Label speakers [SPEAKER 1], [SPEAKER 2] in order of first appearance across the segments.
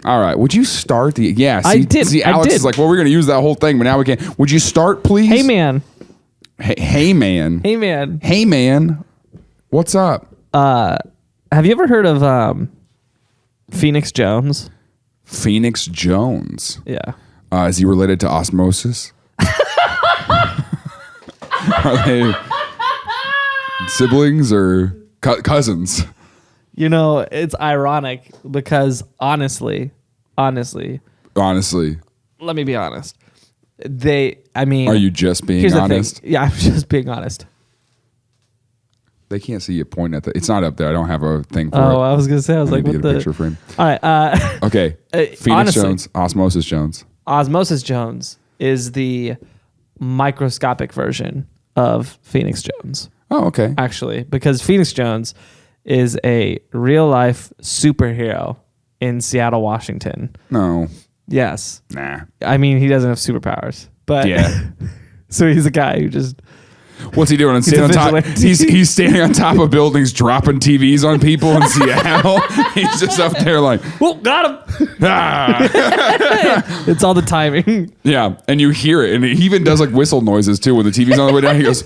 [SPEAKER 1] All right. Would you start the... Yeah. See,
[SPEAKER 2] I did.
[SPEAKER 1] See, Alex is like, well, we're going to use that whole thing, but now we can't. Would you start, please?
[SPEAKER 2] Hey, man.
[SPEAKER 1] Hey, man.
[SPEAKER 2] Hey, man.
[SPEAKER 1] Hey, man. What's up?
[SPEAKER 2] Have you ever heard of Phoenix Jones?
[SPEAKER 1] Phoenix Jones.
[SPEAKER 2] Yeah.
[SPEAKER 1] Is he related to Osmosis? Are they siblings or cousins?
[SPEAKER 2] You know, it's ironic because honestly, let me be honest.
[SPEAKER 1] Are you just being
[SPEAKER 2] here's
[SPEAKER 1] honest?
[SPEAKER 2] The thing. Yeah, I'm just being honest.
[SPEAKER 1] They can't see you point at it's not up there. I don't have a thing for it.
[SPEAKER 2] Oh, I was going to say, I was like, what
[SPEAKER 1] get
[SPEAKER 2] the...
[SPEAKER 1] a picture frame.
[SPEAKER 2] All right.
[SPEAKER 1] Okay. Phoenix
[SPEAKER 2] honestly,
[SPEAKER 1] Jones, Osmosis Jones.
[SPEAKER 2] Osmosis Jones is the microscopic version of Phoenix Jones.
[SPEAKER 1] Oh, okay.
[SPEAKER 2] Actually, because Phoenix Jones is a real life superhero in Seattle, Washington.
[SPEAKER 1] No.
[SPEAKER 2] Yes.
[SPEAKER 1] Nah.
[SPEAKER 2] I mean, he doesn't have superpowers, but
[SPEAKER 1] yeah.
[SPEAKER 2] So he's a guy who just...
[SPEAKER 1] What's he doing? He's standing on top of buildings, dropping TVs on people in Seattle. He's just up there like,
[SPEAKER 2] well, got him.
[SPEAKER 1] Ah.
[SPEAKER 2] It's all the timing.
[SPEAKER 1] Yeah, and you hear it, and he even does like whistle noises too when the TV's on the way down. He goes,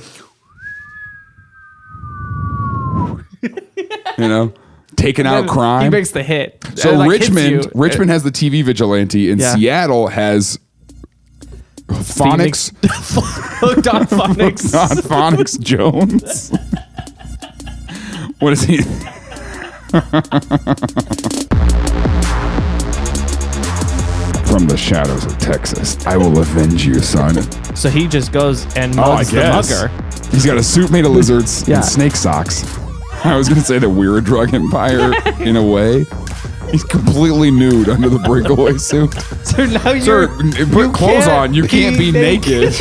[SPEAKER 1] you know, taking out crime.
[SPEAKER 2] He makes the hit.
[SPEAKER 1] So
[SPEAKER 2] like
[SPEAKER 1] Richmond has the TV Vigilante, and Seattle has Phonics.
[SPEAKER 2] Hooked on Phonics.
[SPEAKER 1] On Phonics Jones. What is he? From the shadows of Texas, I will avenge you, son.
[SPEAKER 2] So he just goes and mugs the mugger.
[SPEAKER 1] He's got a suit made of lizards and snake socks. I was going to say that we're a drug empire in a way. He's completely nude under the breakaway suit.
[SPEAKER 2] So now
[SPEAKER 1] put clothes on. You can't be naked.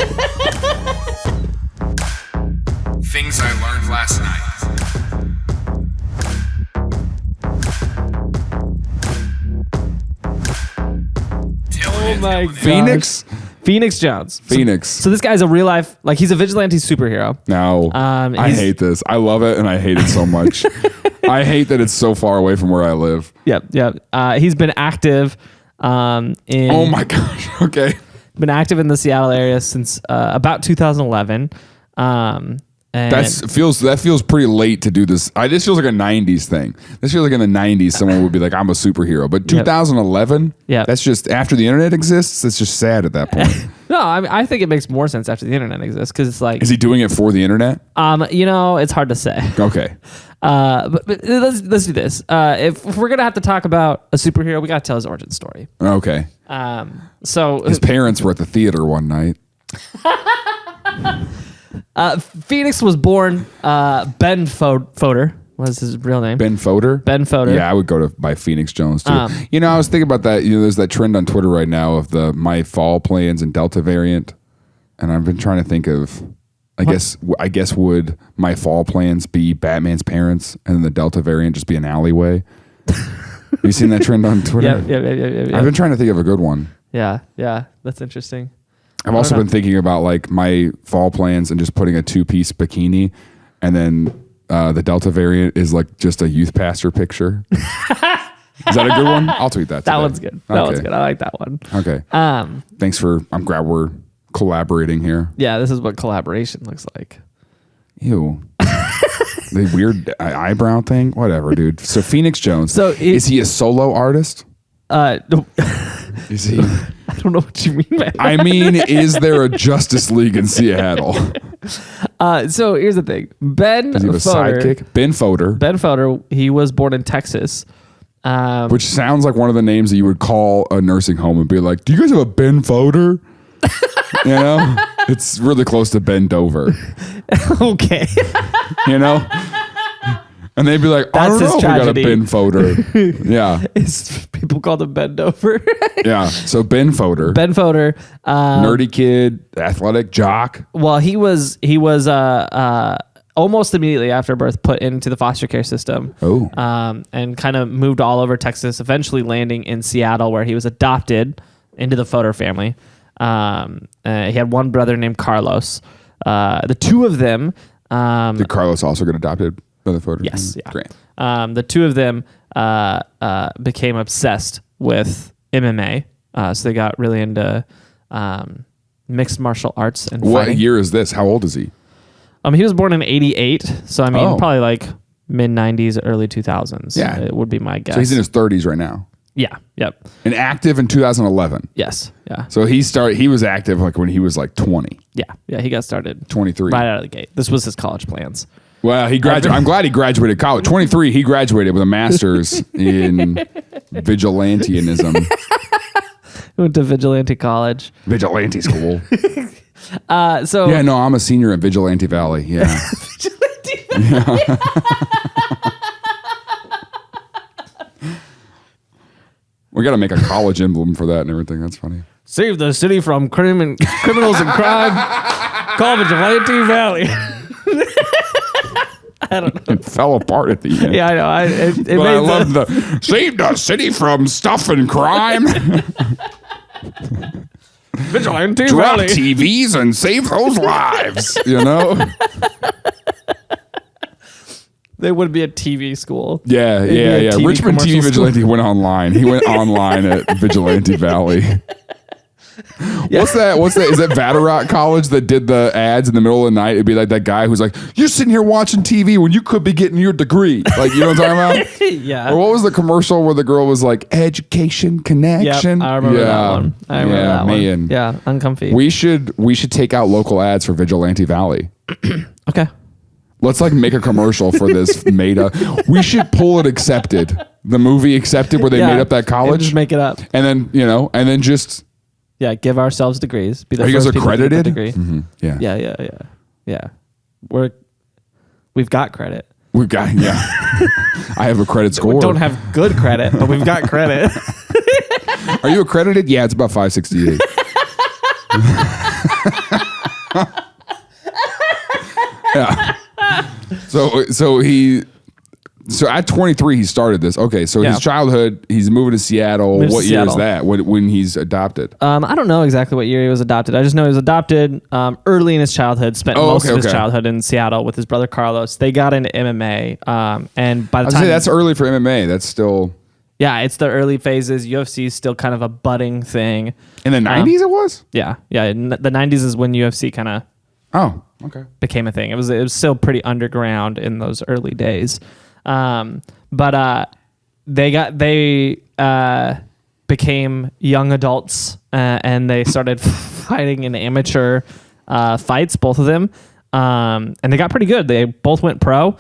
[SPEAKER 3] Things I learned last night.
[SPEAKER 2] Oh my God. Phoenix Jones.
[SPEAKER 1] Phoenix.
[SPEAKER 2] So this guy's a real life, like he's a vigilante superhero.
[SPEAKER 1] No. I hate this. I love it and I hate it so much. I hate that it's so far away from where I live.
[SPEAKER 2] Yep. He's been active in...
[SPEAKER 1] Oh my gosh. Okay.
[SPEAKER 2] Been active in the Seattle area since about 2011. And
[SPEAKER 1] that feels pretty late to do this. This feels like a 90s thing. This feels like in the 90s someone would be like, I'm a superhero. But 2011, that's just after the internet exists. It's just sad at that point.
[SPEAKER 2] No, I think it makes more sense after the internet exists because it's like...
[SPEAKER 1] Is he doing it for the internet?
[SPEAKER 2] It's hard to say.
[SPEAKER 1] Okay.
[SPEAKER 2] But let's do this. If we're going to have to talk about a superhero, we got to tell his origin story.
[SPEAKER 1] Okay.
[SPEAKER 2] So
[SPEAKER 1] his parents were at the theater one night.
[SPEAKER 2] Phoenix was born Ben Foder. What's his real name?
[SPEAKER 1] Ben Foder?
[SPEAKER 2] Ben Foder.
[SPEAKER 1] Yeah, I would go by Phoenix Jones too. I was thinking about that. There's that trend on Twitter right now of the My Fall plans and Delta variant. And I've been trying to think of, I guess would My Fall plans be Batman's parents and then the Delta variant just be an alleyway? Have you seen that trend on Twitter?
[SPEAKER 2] Yeah.
[SPEAKER 1] I've been trying to think of a good one.
[SPEAKER 2] Yeah. That's interesting.
[SPEAKER 1] I've also been thinking about like My Fall plans and just putting a 2-piece bikini, and then the Delta variant is like just a youth pastor picture. Is that a good one? I'll tweet that.
[SPEAKER 2] That one's good. That one's good. I like that one.
[SPEAKER 1] Okay. Thanks I'm glad we're collaborating here.
[SPEAKER 2] Yeah, this is what collaboration looks like.
[SPEAKER 1] Ew. The weird eyebrow thing? Whatever, dude. So Phoenix Jones. So is he a solo artist?
[SPEAKER 2] No.
[SPEAKER 1] Is he?
[SPEAKER 2] I don't know what you mean by that.
[SPEAKER 1] I mean, is there a Justice League in Seattle?
[SPEAKER 2] So here's the thing.
[SPEAKER 1] Does he have a sidekick? Ben Foder.
[SPEAKER 2] Ben Foder, he was born in Texas.
[SPEAKER 1] Which sounds like one of the names that you would call a nursing home and be like, do you guys have a Ben Foder? It's really close to Ben Dover.
[SPEAKER 2] Okay.
[SPEAKER 1] And they'd be like, I don't know if we got a Ben Foder. Yeah.
[SPEAKER 2] People call him Ben Dover.
[SPEAKER 1] Yeah. So Ben Foder.
[SPEAKER 2] Ben Foder.
[SPEAKER 1] Nerdy kid, athletic jock.
[SPEAKER 2] Well, he was almost immediately after birth put into the foster care system.
[SPEAKER 1] Oh.
[SPEAKER 2] And kind of moved all over Texas, eventually landing in Seattle where he was adopted into the Foder family. He had one brother named Carlos. The two of them...
[SPEAKER 1] Did Carlos also get adopted?
[SPEAKER 2] Yes, yeah.
[SPEAKER 1] Great.
[SPEAKER 2] The two of them became obsessed with MMA. So they got really into mixed martial arts and
[SPEAKER 1] What
[SPEAKER 2] fighting.
[SPEAKER 1] year is this? How old is he?
[SPEAKER 2] He was born in 88. So, I mean, probably like mid-90s, early 2000s.
[SPEAKER 1] Yeah.
[SPEAKER 2] It would be my guess.
[SPEAKER 1] So he's in his 30s right now.
[SPEAKER 2] Yeah. Yep.
[SPEAKER 1] And active in 2011.
[SPEAKER 2] Yes. Yeah.
[SPEAKER 1] So he was active like when he was like 20.
[SPEAKER 2] Yeah. Yeah. He got started
[SPEAKER 1] 23.
[SPEAKER 2] right out of the gate. This was his college plans.
[SPEAKER 1] Well, he graduated. I'm glad he graduated college. 23, he graduated with a master's in vigilantism.
[SPEAKER 2] Went to Vigilante College.
[SPEAKER 1] Vigilante school.
[SPEAKER 2] So
[SPEAKER 1] Yeah, no, I'm a senior at Vigilante Valley. Yeah.
[SPEAKER 2] Vigilante Valley.
[SPEAKER 1] We got to make a college emblem for that and everything. That's funny.
[SPEAKER 2] Save the city from criminals and crime. Call Vigilante Valley. I don't know.
[SPEAKER 1] It fell apart at the end.
[SPEAKER 2] Yeah, I know. But
[SPEAKER 1] I love the save the city from stuff and crime.
[SPEAKER 2] Vigilante
[SPEAKER 1] Drop
[SPEAKER 2] Valley.
[SPEAKER 1] TVs and save those lives. You know?
[SPEAKER 2] There would be a TV school.
[SPEAKER 1] Yeah.
[SPEAKER 2] be a TV
[SPEAKER 1] Richmond TV
[SPEAKER 2] commercial
[SPEAKER 1] Vigilante went online. He went online at Vigilante Valley.
[SPEAKER 2] Yeah.
[SPEAKER 1] What's that? Is that Vatterott College that did the ads in the middle of the night? It'd be like that guy who's like, "You're sitting here watching TV when you could be getting your degree." Like, you know what I'm talking about?
[SPEAKER 2] Yeah.
[SPEAKER 1] Or what was the commercial where the girl was like, "Education connection"?
[SPEAKER 2] Yep, I remember that one. I remember that
[SPEAKER 1] man.
[SPEAKER 2] one. Yeah, uncomfy.
[SPEAKER 1] We should take out local ads for Vigilante Valley.
[SPEAKER 2] Okay.
[SPEAKER 1] Let's like make a commercial for this made up. We should pull it Accepted. The movie Accepted where they made up that
[SPEAKER 2] And
[SPEAKER 1] college.
[SPEAKER 2] just make it up.
[SPEAKER 1] And then, just
[SPEAKER 2] Yeah, give ourselves degrees. Be the
[SPEAKER 1] are you guys
[SPEAKER 2] first people to get the
[SPEAKER 1] accredited?
[SPEAKER 2] degree.
[SPEAKER 1] Yeah.
[SPEAKER 2] Yeah. We've got credit.
[SPEAKER 1] We've got I have a credit score.
[SPEAKER 2] We don't have good credit, but we've got credit.
[SPEAKER 1] Are you accredited? Yeah, it's about 568. Yeah. So at 23 he started this. Okay, so his childhood, he's moving to Seattle.
[SPEAKER 2] Moves to
[SPEAKER 1] What year is
[SPEAKER 2] Seattle.
[SPEAKER 1] that? When he's adopted?
[SPEAKER 2] I don't know exactly what year he was adopted. I just know he was adopted early in his childhood. Spent most of his childhood in Seattle with his brother Carlos. They got into MMA, and by the time
[SPEAKER 1] That's early for MMA. That's still
[SPEAKER 2] it's the early phases. UFC is still kind of a budding thing.
[SPEAKER 1] in the 90s. It was.
[SPEAKER 2] Yeah. The 90s is when UFC kind of
[SPEAKER 1] Oh, okay.
[SPEAKER 2] became a thing. It was still pretty underground in those early days. But they became young adults and they started fighting in amateur fights, both of them, and they got pretty good. They both went pro.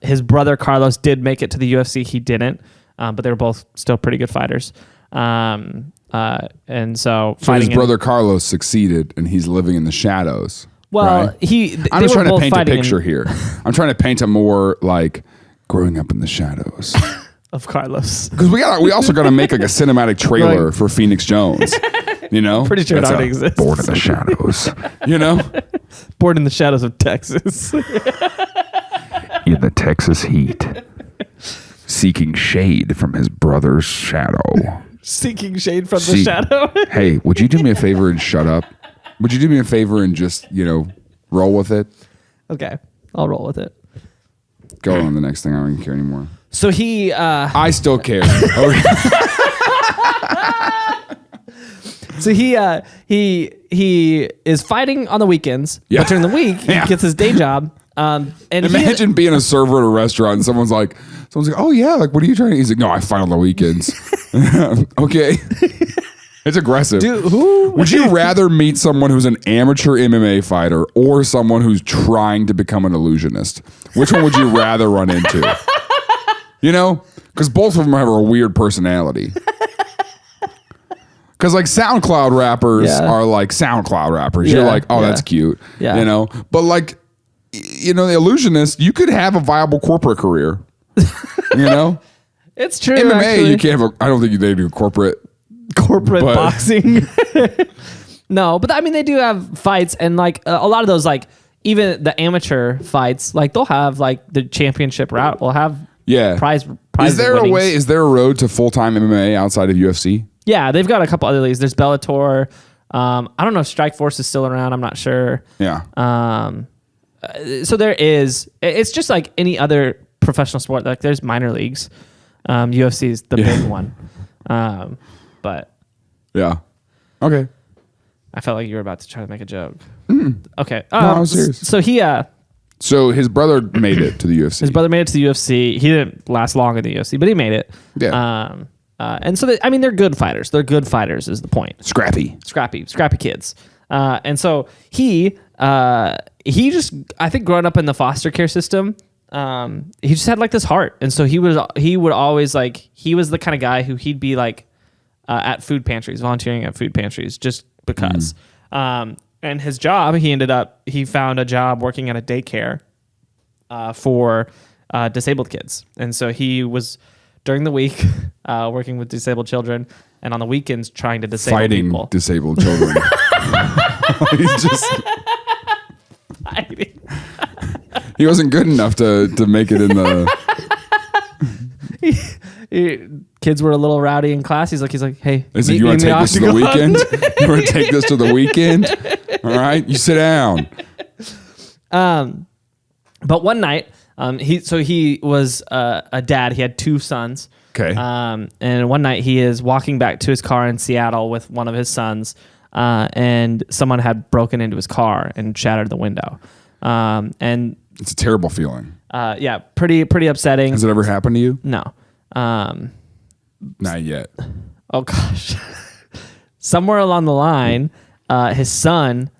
[SPEAKER 2] His brother Carlos did make it to the UFC. He didn't, but they were both still pretty good fighters. And so
[SPEAKER 1] his brother Carlos succeeded, and he's living in the shadows.
[SPEAKER 2] Well,
[SPEAKER 1] right?
[SPEAKER 2] I'm
[SPEAKER 1] just trying to paint a picture here. I'm trying to paint a more like growing up in the shadows
[SPEAKER 2] of Carlos.
[SPEAKER 1] because we also got to make like a cinematic trailer for Phoenix Jones. You know,
[SPEAKER 2] Pretty sure it already exists.
[SPEAKER 1] Born in the shadows. You know,
[SPEAKER 2] Born in the shadows of Texas.
[SPEAKER 1] in the Texas heat, seeking shade from his brother's shadow.
[SPEAKER 2] Seeking shade from the shadow.
[SPEAKER 1] Hey, would you do me a favor and shut up? Would you do me a favor and just, roll with it?
[SPEAKER 2] Okay, I'll roll with it.
[SPEAKER 1] Go on the next thing. I don't even care anymore.
[SPEAKER 2] So he...
[SPEAKER 1] I still care. Okay.
[SPEAKER 2] So he is fighting on the weekends,
[SPEAKER 1] Yeah.
[SPEAKER 2] but during the week, he gets his day job. And
[SPEAKER 1] Imagine being a server at a restaurant and someone's like, oh yeah, like, what are you trying to? He's like, no, I fight on the weekends. Okay. It's aggressive.
[SPEAKER 2] Dude, who?
[SPEAKER 1] Would you rather meet someone who's an amateur MMA fighter or someone who's trying to become an illusionist? Which one would you rather run into? Because both of them have a weird personality. Because like SoundCloud rappers are like SoundCloud rappers. You're like, oh, that's cute.
[SPEAKER 2] Yeah.
[SPEAKER 1] But like, the illusionist, you could have a viable corporate career.
[SPEAKER 2] It's true.
[SPEAKER 1] MMA,
[SPEAKER 2] actually.
[SPEAKER 1] you can't have I don't think they do corporate
[SPEAKER 2] boxing. No, but I mean, they do have fights, and like a lot of those, like even the amateur fights, like they'll have like the championship route. Will have prize.
[SPEAKER 1] Is there
[SPEAKER 2] winnings.
[SPEAKER 1] a way? Is there a road to full-time MMA outside of UFC?
[SPEAKER 2] Yeah, they've got a couple other leagues. There's Bellator. I don't know if Strikeforce is still around. I'm not sure.
[SPEAKER 1] Yeah.
[SPEAKER 2] So there is. It's just like any other professional sport. Like there's minor leagues. UFC is the big one. But
[SPEAKER 1] Yeah. Okay.
[SPEAKER 2] I felt like you were about to try to make a joke. Okay.
[SPEAKER 1] No, I was serious.
[SPEAKER 2] So he,
[SPEAKER 1] So his brother made it to the UFC.
[SPEAKER 2] his brother made it to the UFC. He didn't last long in the UFC, but he made it.
[SPEAKER 1] Yeah.
[SPEAKER 2] And so they're good fighters. They're good fighters is the point.
[SPEAKER 1] Scrappy
[SPEAKER 2] Kids. And so he just, I think growing up in the foster care system, he just had like this heart. And so he would always like, he was the kind of guy who he'd be like, at food pantries, volunteering at food pantries just because. And his job, he found a job working at a daycare for disabled kids. And so he was during the week working with disabled children, and on the weekends trying to disable
[SPEAKER 1] fighting
[SPEAKER 2] people.
[SPEAKER 1] disabled children. He's just he wasn't good enough to make it in the.
[SPEAKER 2] Kids were a little rowdy in class. He's like, hey,
[SPEAKER 1] you want to take this to the weekend? You want to take this to the weekend? All right, you sit down.
[SPEAKER 2] But one night, he was a dad. He had 2 sons.
[SPEAKER 1] Okay.
[SPEAKER 2] And one night he is walking back to his car in Seattle with one of his sons, and someone had broken into his car and shattered the window. And
[SPEAKER 1] it's a terrible feeling.
[SPEAKER 2] Yeah, pretty upsetting.
[SPEAKER 1] Has it ever happened to you?
[SPEAKER 2] No.
[SPEAKER 1] Not yet.
[SPEAKER 2] Oh gosh. Somewhere along the line, his son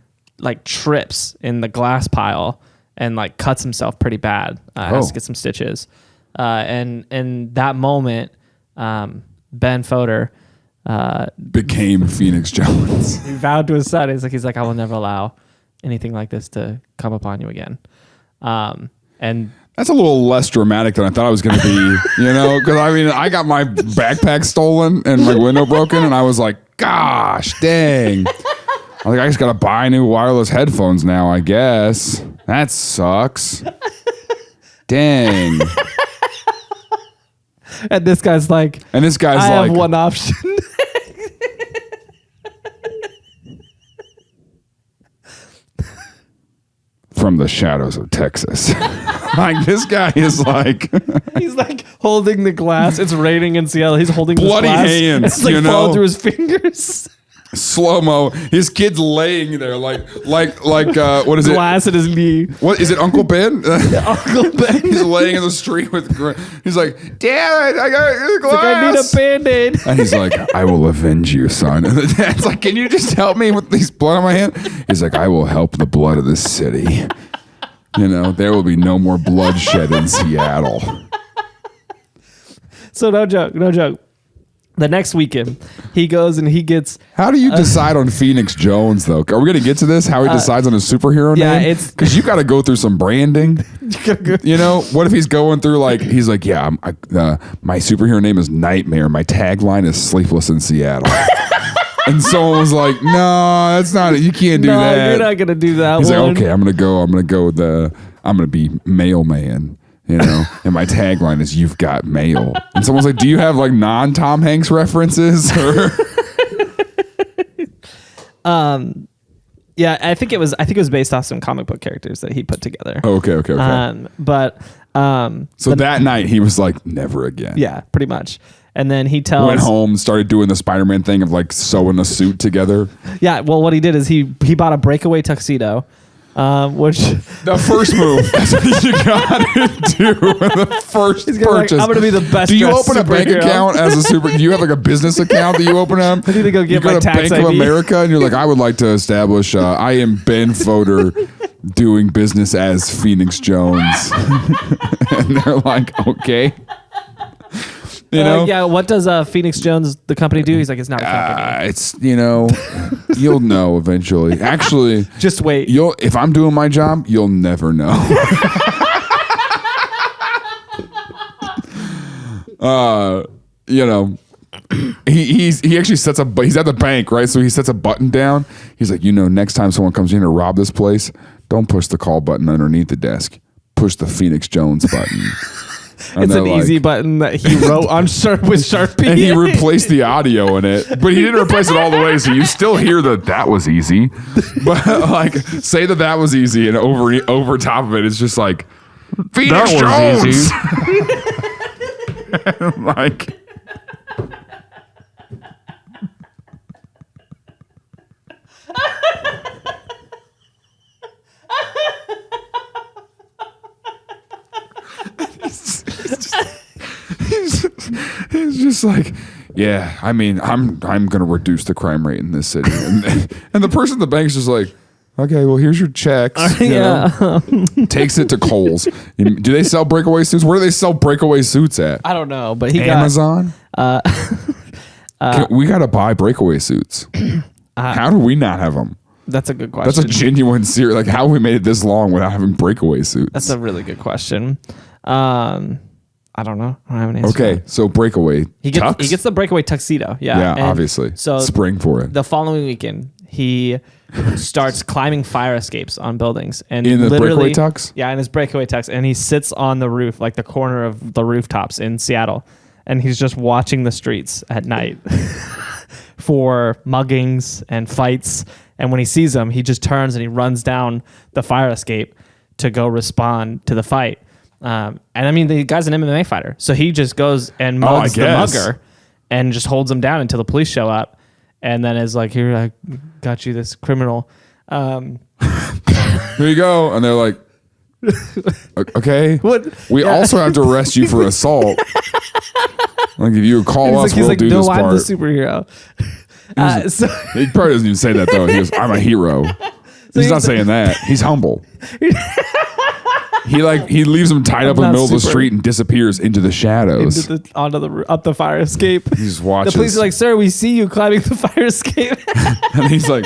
[SPEAKER 2] like trips in the glass pile and like cuts himself pretty bad. Has to get some stitches. And in that moment, Ben Fodor
[SPEAKER 1] became Phoenix Jones.
[SPEAKER 2] He vowed to his son. He's like, I will never allow anything like this to come upon you again. And
[SPEAKER 1] that's a little less dramatic than I thought it was going to be, because I got my backpack stolen and my window broken, and I was like, gosh, dang. I was like, I just got to buy new wireless headphones now, I guess. That sucks. Dang.
[SPEAKER 2] And this guy's like, I have one option.
[SPEAKER 1] From the shadows of Texas. Like, this guy is like...
[SPEAKER 2] He's like holding the glass. It's raining in Seattle. He's holding
[SPEAKER 1] bloody
[SPEAKER 2] this glass.
[SPEAKER 1] hands,
[SPEAKER 2] It's like falling through his fingers.
[SPEAKER 1] Slow-mo. His kid's laying there like what is it?
[SPEAKER 2] Glass at his knee.
[SPEAKER 1] What is it, Uncle Ben?
[SPEAKER 2] Uncle Ben.
[SPEAKER 1] He's laying in the street with... He's like, damn it, I got glass.
[SPEAKER 2] Like, I need a Band-Aid.
[SPEAKER 1] And he's like, I will avenge you, son. And the dad's like, can you just help me with these blood on my hand? He's like, I will help the blood of this city. There will be no more bloodshed in Seattle.
[SPEAKER 2] So no joke. The next weekend, he goes and he gets...
[SPEAKER 1] How do you decide on Phoenix Jones, though? Are we going to get to this? How he decides on a superhero name?
[SPEAKER 2] Yeah, it's...
[SPEAKER 1] Because you got to go through some branding. What if he's going through he's like, yeah, my superhero name is Nightmare. My tagline is Sleepless in Seattle. And someone was like, no, that's not it. You can't do that.
[SPEAKER 2] No, you're not going to do that
[SPEAKER 1] He's
[SPEAKER 2] one.
[SPEAKER 1] like, okay, I'm going to be mailman. And my tagline is "You've got mail." And someone's like, "Do you have like non-Tom Hanks references?"
[SPEAKER 2] Yeah, I think it was based off some comic book characters that he put together.
[SPEAKER 1] Oh, okay. So that night he was like, "Never again."
[SPEAKER 2] Yeah, pretty much. And then he went
[SPEAKER 1] home, started doing the Spider-Man thing of like sewing a suit together.
[SPEAKER 2] Yeah, well, what he did is he bought a breakaway tuxedo. Which
[SPEAKER 1] the first move, that's what you gotta do. The first purchase.
[SPEAKER 2] I'm gonna be the best.
[SPEAKER 1] Do you open a bank account as a super? Do you have like a business account that you open up?
[SPEAKER 2] I need to go get my tax
[SPEAKER 1] Bank
[SPEAKER 2] ID.
[SPEAKER 1] of America, and you're like, I would like to establish. I am Ben Fodor, doing business as Phoenix Jones, and they're like, okay.
[SPEAKER 2] Yeah. What does Phoenix Jones, the company, do? He's like, it's not a company.
[SPEAKER 1] It's you'll know eventually. Actually,
[SPEAKER 2] just wait.
[SPEAKER 1] If I'm doing my job, you'll never know. He actually sets up. He's at the bank, right? So he sets a button down. He's like, next time someone comes in to rob this place, don't push the call button underneath the desk. Push the Phoenix Jones button.
[SPEAKER 2] It's an easy button that he wrote on with Sharpie.
[SPEAKER 1] And he replaced the audio in it. But he didn't replace it all the way, so you still hear that was easy. But say that was easy, and over top of it, it's just like, Phoenix Jones! Like, he's just like, yeah, I mean, I'm gonna reduce the crime rate in this city, and the person at the bank's just like, okay, well, here's your checks. You know, takes it to Kohl's. Do they sell breakaway suits? Where do they sell breakaway suits at?
[SPEAKER 2] I don't know, but he
[SPEAKER 1] Amazon. We gotta buy breakaway suits. How do we not have them?
[SPEAKER 2] That's a good question.
[SPEAKER 1] That's a genuine serious. Like, how have we made it this long without having breakaway suits?
[SPEAKER 2] That's a really good question. I don't know. I don't have an answer.
[SPEAKER 1] Okay, so breakaway.
[SPEAKER 2] He gets the breakaway tuxedo. Yeah,
[SPEAKER 1] Yeah, obviously.
[SPEAKER 2] So
[SPEAKER 1] spring for it.
[SPEAKER 2] The following weekend, he starts climbing fire escapes on buildings and
[SPEAKER 1] In the
[SPEAKER 2] literally,
[SPEAKER 1] breakaway tux?
[SPEAKER 2] Yeah, in his breakaway tux, and he sits on the roof, like the corner of the rooftops in Seattle, and he's just watching the streets at night for muggings and fights. And when he sees them, he just turns and he runs down the fire escape to go respond to the fight. And I mean, the guy's an MMA fighter, so he just goes and mugs the mugger and just holds him down until the police show up, and then is like, "Here, I got you this criminal."
[SPEAKER 1] Here you go, and they're like, "Okay,
[SPEAKER 2] What?
[SPEAKER 1] we also have to arrest you for assault. Like, if you call us, we'll do this part."
[SPEAKER 2] I'm the superhero. So
[SPEAKER 1] He probably doesn't even say that though. He goes, "I'm a hero." He's not saying that. He's humble. He leaves him tied up in the middle of the street and disappears into the shadows.
[SPEAKER 2] Up the fire escape.
[SPEAKER 1] He just watches.
[SPEAKER 2] The police are like, "Sir, we see you climbing the fire escape."
[SPEAKER 1] And he's like,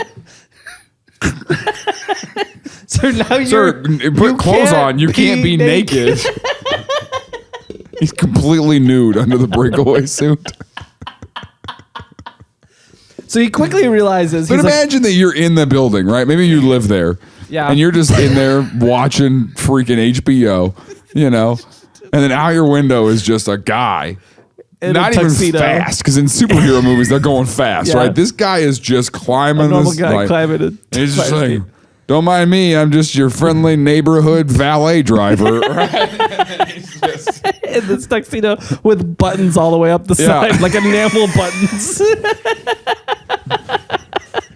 [SPEAKER 2] "Sir, now
[SPEAKER 1] "Sir, put clothes on. You can't be naked." He's completely nude under the breakaway suit.
[SPEAKER 2] So he quickly realizes.
[SPEAKER 1] But imagine that you're in the building, right? Maybe you live there.
[SPEAKER 2] Yeah.
[SPEAKER 1] And you're just in there watching freaking HBO, you know? And then out your window is just a guy. Not even fast, because in superhero movies, they're going fast,
[SPEAKER 2] Yeah.
[SPEAKER 1] right? This guy is just climbing.
[SPEAKER 2] A normal
[SPEAKER 1] this,
[SPEAKER 2] guy
[SPEAKER 1] like,
[SPEAKER 2] climbing it.
[SPEAKER 1] and he's just like, "Don't mind me, I'm just your friendly neighborhood valet driver." Right? He's just,
[SPEAKER 2] in this tuxedo with buttons all the way up the side, like enamel buttons.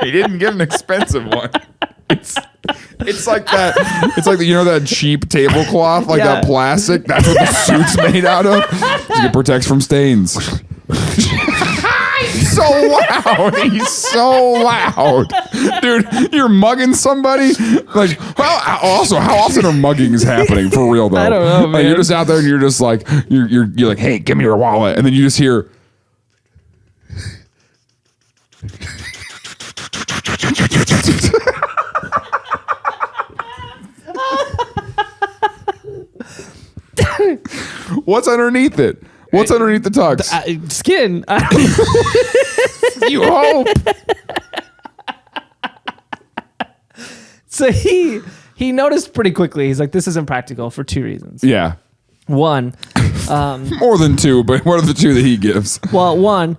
[SPEAKER 1] he didn't get an expensive one. It's like that. It's like that cheap tablecloth, like that plastic. That's what the suit's made out of. It protects from stains. He's so loud. He's so loud, dude. You're mugging somebody. Like, well, also, how often are muggings happening for real though?
[SPEAKER 2] I don't know, man.
[SPEAKER 1] Like, you're just out there and you're just like, you're like, "Hey, give me your wallet," and then you just hear. What's underneath it? What's underneath the tux?
[SPEAKER 2] Skin.
[SPEAKER 1] You hope.
[SPEAKER 2] So he noticed pretty quickly. He's like, "This isn't practical for two reasons."
[SPEAKER 1] Yeah.
[SPEAKER 2] One,
[SPEAKER 1] More than two, but what are the two that he gives?
[SPEAKER 2] well, one,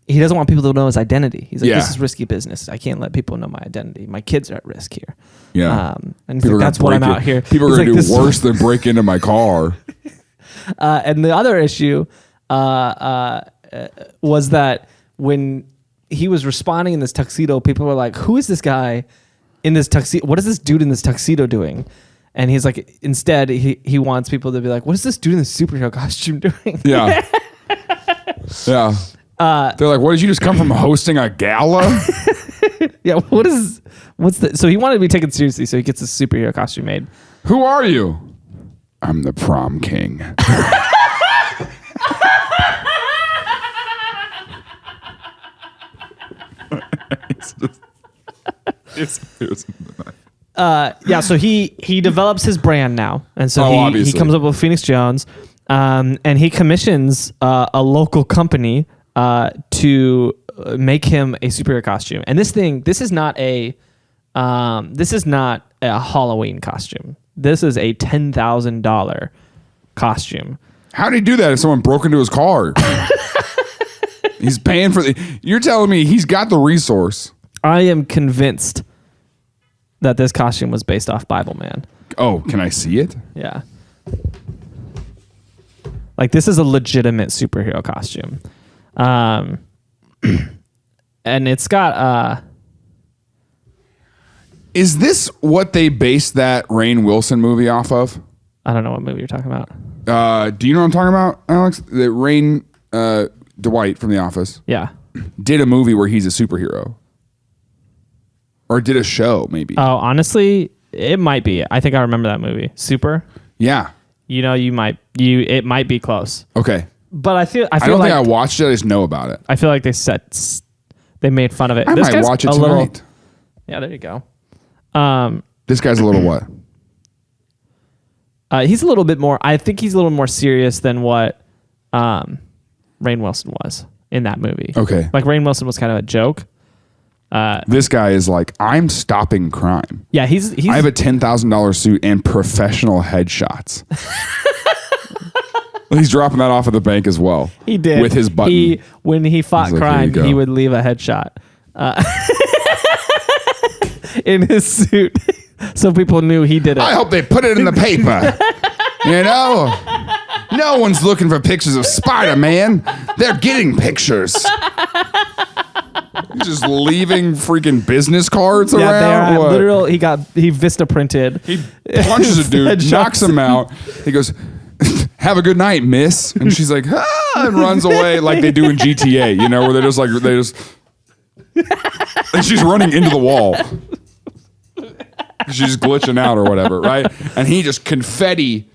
[SPEAKER 2] he doesn't want people to know his identity. He's like,
[SPEAKER 1] Yeah.
[SPEAKER 2] "This is risky business. I can't let people know my identity. My kids are at risk here."
[SPEAKER 1] Yeah.
[SPEAKER 2] And he's like, "That's what I'm out here."
[SPEAKER 1] People are
[SPEAKER 2] He's
[SPEAKER 1] going to
[SPEAKER 2] like,
[SPEAKER 1] do worse than break into my car.
[SPEAKER 2] And the other issue was that when he was responding in this tuxedo, people were like, "Who is this guy in this tuxedo? What is this dude in this tuxedo doing?" And he's like, instead, he wants people to be like, "What is this dude in the superhero costume doing?"
[SPEAKER 1] Yeah. Yeah. They're like, "What, did you just come from hosting a gala?"
[SPEAKER 2] Yeah. What's the? So he wanted to be taken seriously, so he gets a superhero costume made.
[SPEAKER 1] "Who are you?" "I'm the prom king."
[SPEAKER 2] Yeah, so he develops his brand now, and so he
[SPEAKER 1] obviously.
[SPEAKER 2] comes up with Phoenix Jones, and he commissions a local company to make him a superhero costume. And this is not a Halloween costume. This is a $10,000 costume.
[SPEAKER 1] How did he do that if someone broke into his car? He's paying for you're telling me he's got the resource.
[SPEAKER 2] I am convinced that this costume was based off Bible Man.
[SPEAKER 1] Oh, can I see it?
[SPEAKER 2] Yeah. Like this is a legitimate superhero costume. And it's got
[SPEAKER 1] Is this what they based that Rainn Wilson movie off of?
[SPEAKER 2] I don't know what movie you're talking about.
[SPEAKER 1] Do you know what I'm talking about, Alex? The Rainn Dwight from The Office
[SPEAKER 2] Yeah.
[SPEAKER 1] did a movie where he's a superhero. Or did a show, maybe.
[SPEAKER 2] Oh, honestly, it might be. I think I remember that movie. Super.
[SPEAKER 1] Yeah.
[SPEAKER 2] You know, it might be close.
[SPEAKER 1] Okay.
[SPEAKER 2] But I don't
[SPEAKER 1] think I watched it. I just know about it.
[SPEAKER 2] I feel like they made fun of it.
[SPEAKER 1] I might watch it tonight.
[SPEAKER 2] Yeah, there you go.
[SPEAKER 1] This guy's a little what?
[SPEAKER 2] He's a little bit more. I think he's a little more serious than what Rainn Wilson was in that movie.
[SPEAKER 1] Okay.
[SPEAKER 2] Like Rainn Wilson was kind of a joke.
[SPEAKER 1] This guy is like, I'm stopping crime.
[SPEAKER 2] Yeah, he's
[SPEAKER 1] I have a $10,000 suit and professional headshots. He's dropping that off at the bank as well.
[SPEAKER 2] He did
[SPEAKER 1] with his button.
[SPEAKER 2] When he fought
[SPEAKER 1] like,
[SPEAKER 2] crime, he would leave a headshot in his suit, so people knew he did it.
[SPEAKER 1] I hope they put it in the paper. You know, no one's looking for pictures of Spider-Man. They're getting pictures. He's just leaving freaking business cards around.
[SPEAKER 2] They're literal. He Vista printed.
[SPEAKER 1] He punches a dude, knocks him out. He goes, "Have a good night, miss." And she's like, and runs away like they do in GTA, you know, where and she's running into the wall. She's glitching out or whatever, right? And he just confetti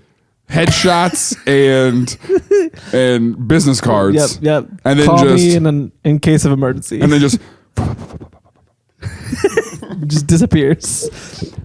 [SPEAKER 1] headshots and business cards.
[SPEAKER 2] Yep.
[SPEAKER 1] And then
[SPEAKER 2] Call me in case of emergency.
[SPEAKER 1] And then just
[SPEAKER 2] just disappears.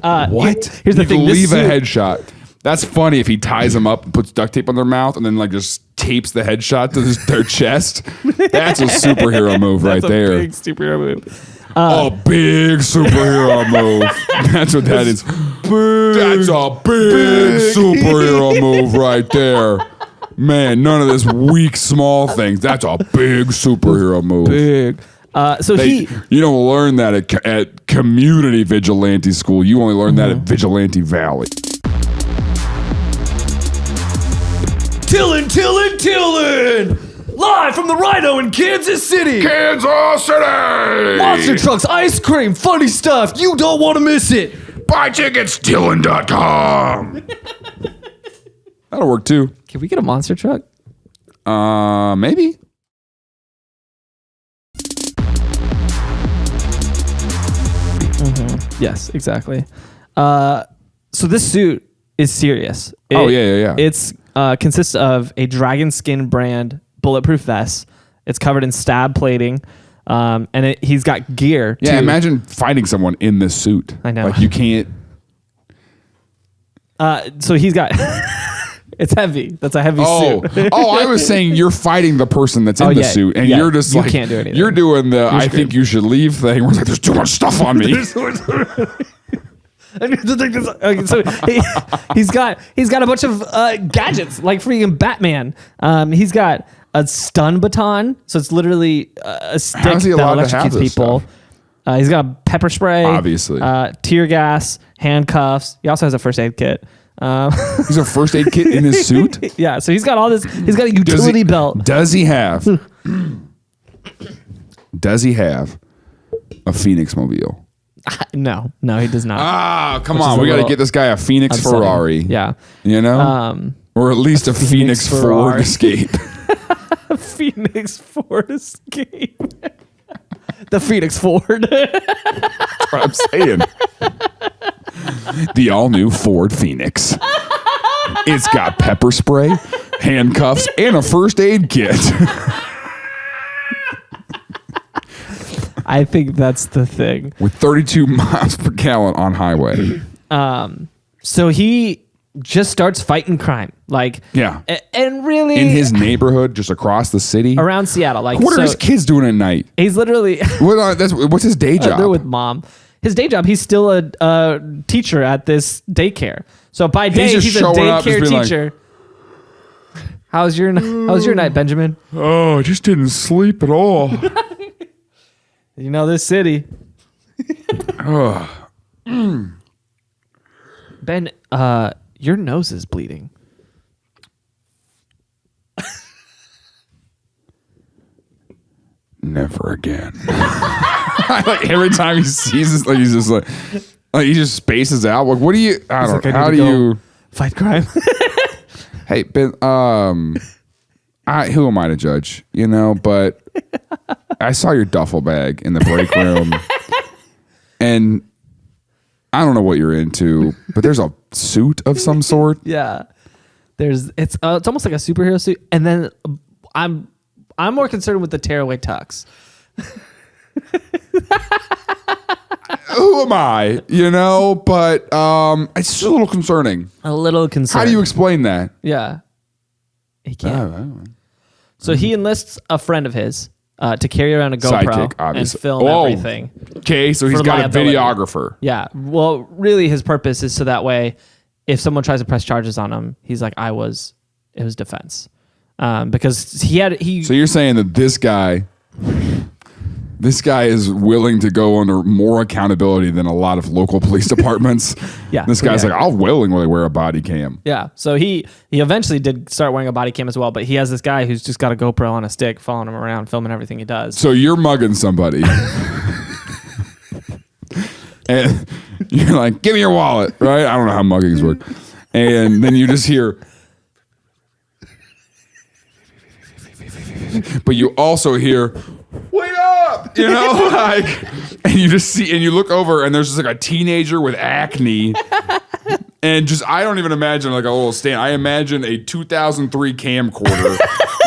[SPEAKER 1] What?
[SPEAKER 2] Here's the
[SPEAKER 1] you
[SPEAKER 2] thing.
[SPEAKER 1] Leave a headshot. That's funny if he ties them up and puts duct tape on their mouth and then like just tapes the headshot to their chest. That's a superhero move right there.
[SPEAKER 2] Big superhero move.
[SPEAKER 1] A big superhero move. That's what that is. That's a big superhero move right there. Man, none of this weak small things. That's a big superhero move.
[SPEAKER 2] Big. You
[SPEAKER 1] don't learn that at community vigilante school. You only learn that at Vigilante Valley.
[SPEAKER 4] TILLN! Live from the Rhino in Kansas City!
[SPEAKER 1] Kansas City!
[SPEAKER 4] Monster trucks, ice cream, funny stuff. You don't want to miss it.
[SPEAKER 1] Buy tickets, TILLN.com. That'll work too.
[SPEAKER 2] Can we get a monster truck?
[SPEAKER 1] Maybe.
[SPEAKER 2] Yes, exactly. So this suit is serious.
[SPEAKER 1] Yeah.
[SPEAKER 2] It's consists of a dragon skin brand bulletproof vest. It's covered in stab plating, and he's got gear.
[SPEAKER 1] Yeah,
[SPEAKER 2] too.
[SPEAKER 1] imagine fighting someone in this suit.
[SPEAKER 2] I know.
[SPEAKER 1] Like you can't.
[SPEAKER 2] So he's got. It's heavy. That's a heavy suit.
[SPEAKER 1] I was saying you're fighting the person that's in the suit, and you're just
[SPEAKER 2] you
[SPEAKER 1] like
[SPEAKER 2] can't do anything.
[SPEAKER 1] You're doing the I think you should leave thing. Where it's like there's too much stuff on me.
[SPEAKER 2] So he's got a bunch of gadgets like freaking Batman. He's got a stun baton, so it's literally a stick
[SPEAKER 1] How is he
[SPEAKER 2] that
[SPEAKER 1] allowed to have
[SPEAKER 2] electrocutes
[SPEAKER 1] this
[SPEAKER 2] people. He's got a pepper spray,
[SPEAKER 1] Obviously.
[SPEAKER 2] tear gas, handcuffs. He also has a first aid kit.
[SPEAKER 1] He's a first aid kit in his suit.
[SPEAKER 2] Yeah, so he's got all this. He's got a utility belt.
[SPEAKER 1] Does he have? Does he have a Phoenix mobile?
[SPEAKER 2] No, he does not.
[SPEAKER 1] Come on. We got to get this guy a Phoenix
[SPEAKER 2] upsetting.
[SPEAKER 1] Ferrari.
[SPEAKER 2] Yeah.
[SPEAKER 1] You know? Or at least a Phoenix Ford
[SPEAKER 2] Ferrari.
[SPEAKER 1] Escape.
[SPEAKER 2] A Phoenix Ford Escape. The Phoenix Ford.
[SPEAKER 1] That's what I'm saying. The all-new Ford Phoenix. It's got pepper spray, handcuffs, and a first aid kit.
[SPEAKER 2] I think that's the thing.
[SPEAKER 1] With 32 miles per gallon on highway.
[SPEAKER 2] So he just starts fighting crime. Like,
[SPEAKER 1] Yeah.
[SPEAKER 2] And really
[SPEAKER 1] In his neighborhood, just across the city.
[SPEAKER 2] around Seattle. Like,
[SPEAKER 1] What are his kids doing at night?
[SPEAKER 2] He's literally
[SPEAKER 1] What's his day job?
[SPEAKER 2] they're with mom. His day job, he's still a teacher at this daycare. So by day,
[SPEAKER 1] just
[SPEAKER 2] he's a
[SPEAKER 1] showing up, just
[SPEAKER 2] daycare
[SPEAKER 1] being like,
[SPEAKER 2] teacher. How's your night, Benjamin?
[SPEAKER 1] Oh, I just didn't sleep at all.
[SPEAKER 2] You know this city. Ben, your nose is bleeding.
[SPEAKER 1] never again. Like every time he sees this, like he's just like he just spaces out. Like, what do you? I don't know. How do you
[SPEAKER 2] fight crime?
[SPEAKER 1] Hey, Ben. Who am I to judge? You know, but I saw your duffel bag in the break room, and I don't know what you're into, but there's a suit of some sort.
[SPEAKER 2] Yeah, it's almost like a superhero suit, and then I'm more concerned with the tearaway tux.
[SPEAKER 1] Who am I? You know, but it's just a little concerning.
[SPEAKER 2] A little concerning.
[SPEAKER 1] How do you explain that?
[SPEAKER 2] Yeah, he can't. So he enlists a friend of his to carry around a GoPro
[SPEAKER 1] Sidekick, obviously.
[SPEAKER 2] and film everything.
[SPEAKER 1] Okay, so he's got
[SPEAKER 2] liability.
[SPEAKER 1] a videographer.
[SPEAKER 2] Yeah. Well, really, his purpose is so that way, if someone tries to press charges on him, he's like, it was defense, because he.
[SPEAKER 1] So you're saying that this guy is willing to go under more accountability than a lot of local police departments.
[SPEAKER 2] Yeah.
[SPEAKER 1] This guy's like, I'll willingly wear a body cam.
[SPEAKER 2] Yeah. So he eventually did start wearing a body cam as well, but he has this guy who's just got a GoPro on a stick following him around, filming everything he does.
[SPEAKER 1] So you're mugging somebody. And you're like, give me your wallet, right? I don't know how muggings work. And then you just hear, but you also hear, wait up, you know, like, and you just see, and you look over, and there's just like a teenager with acne, and just, I don't even imagine like a little stand. I imagine a 2003 camcorder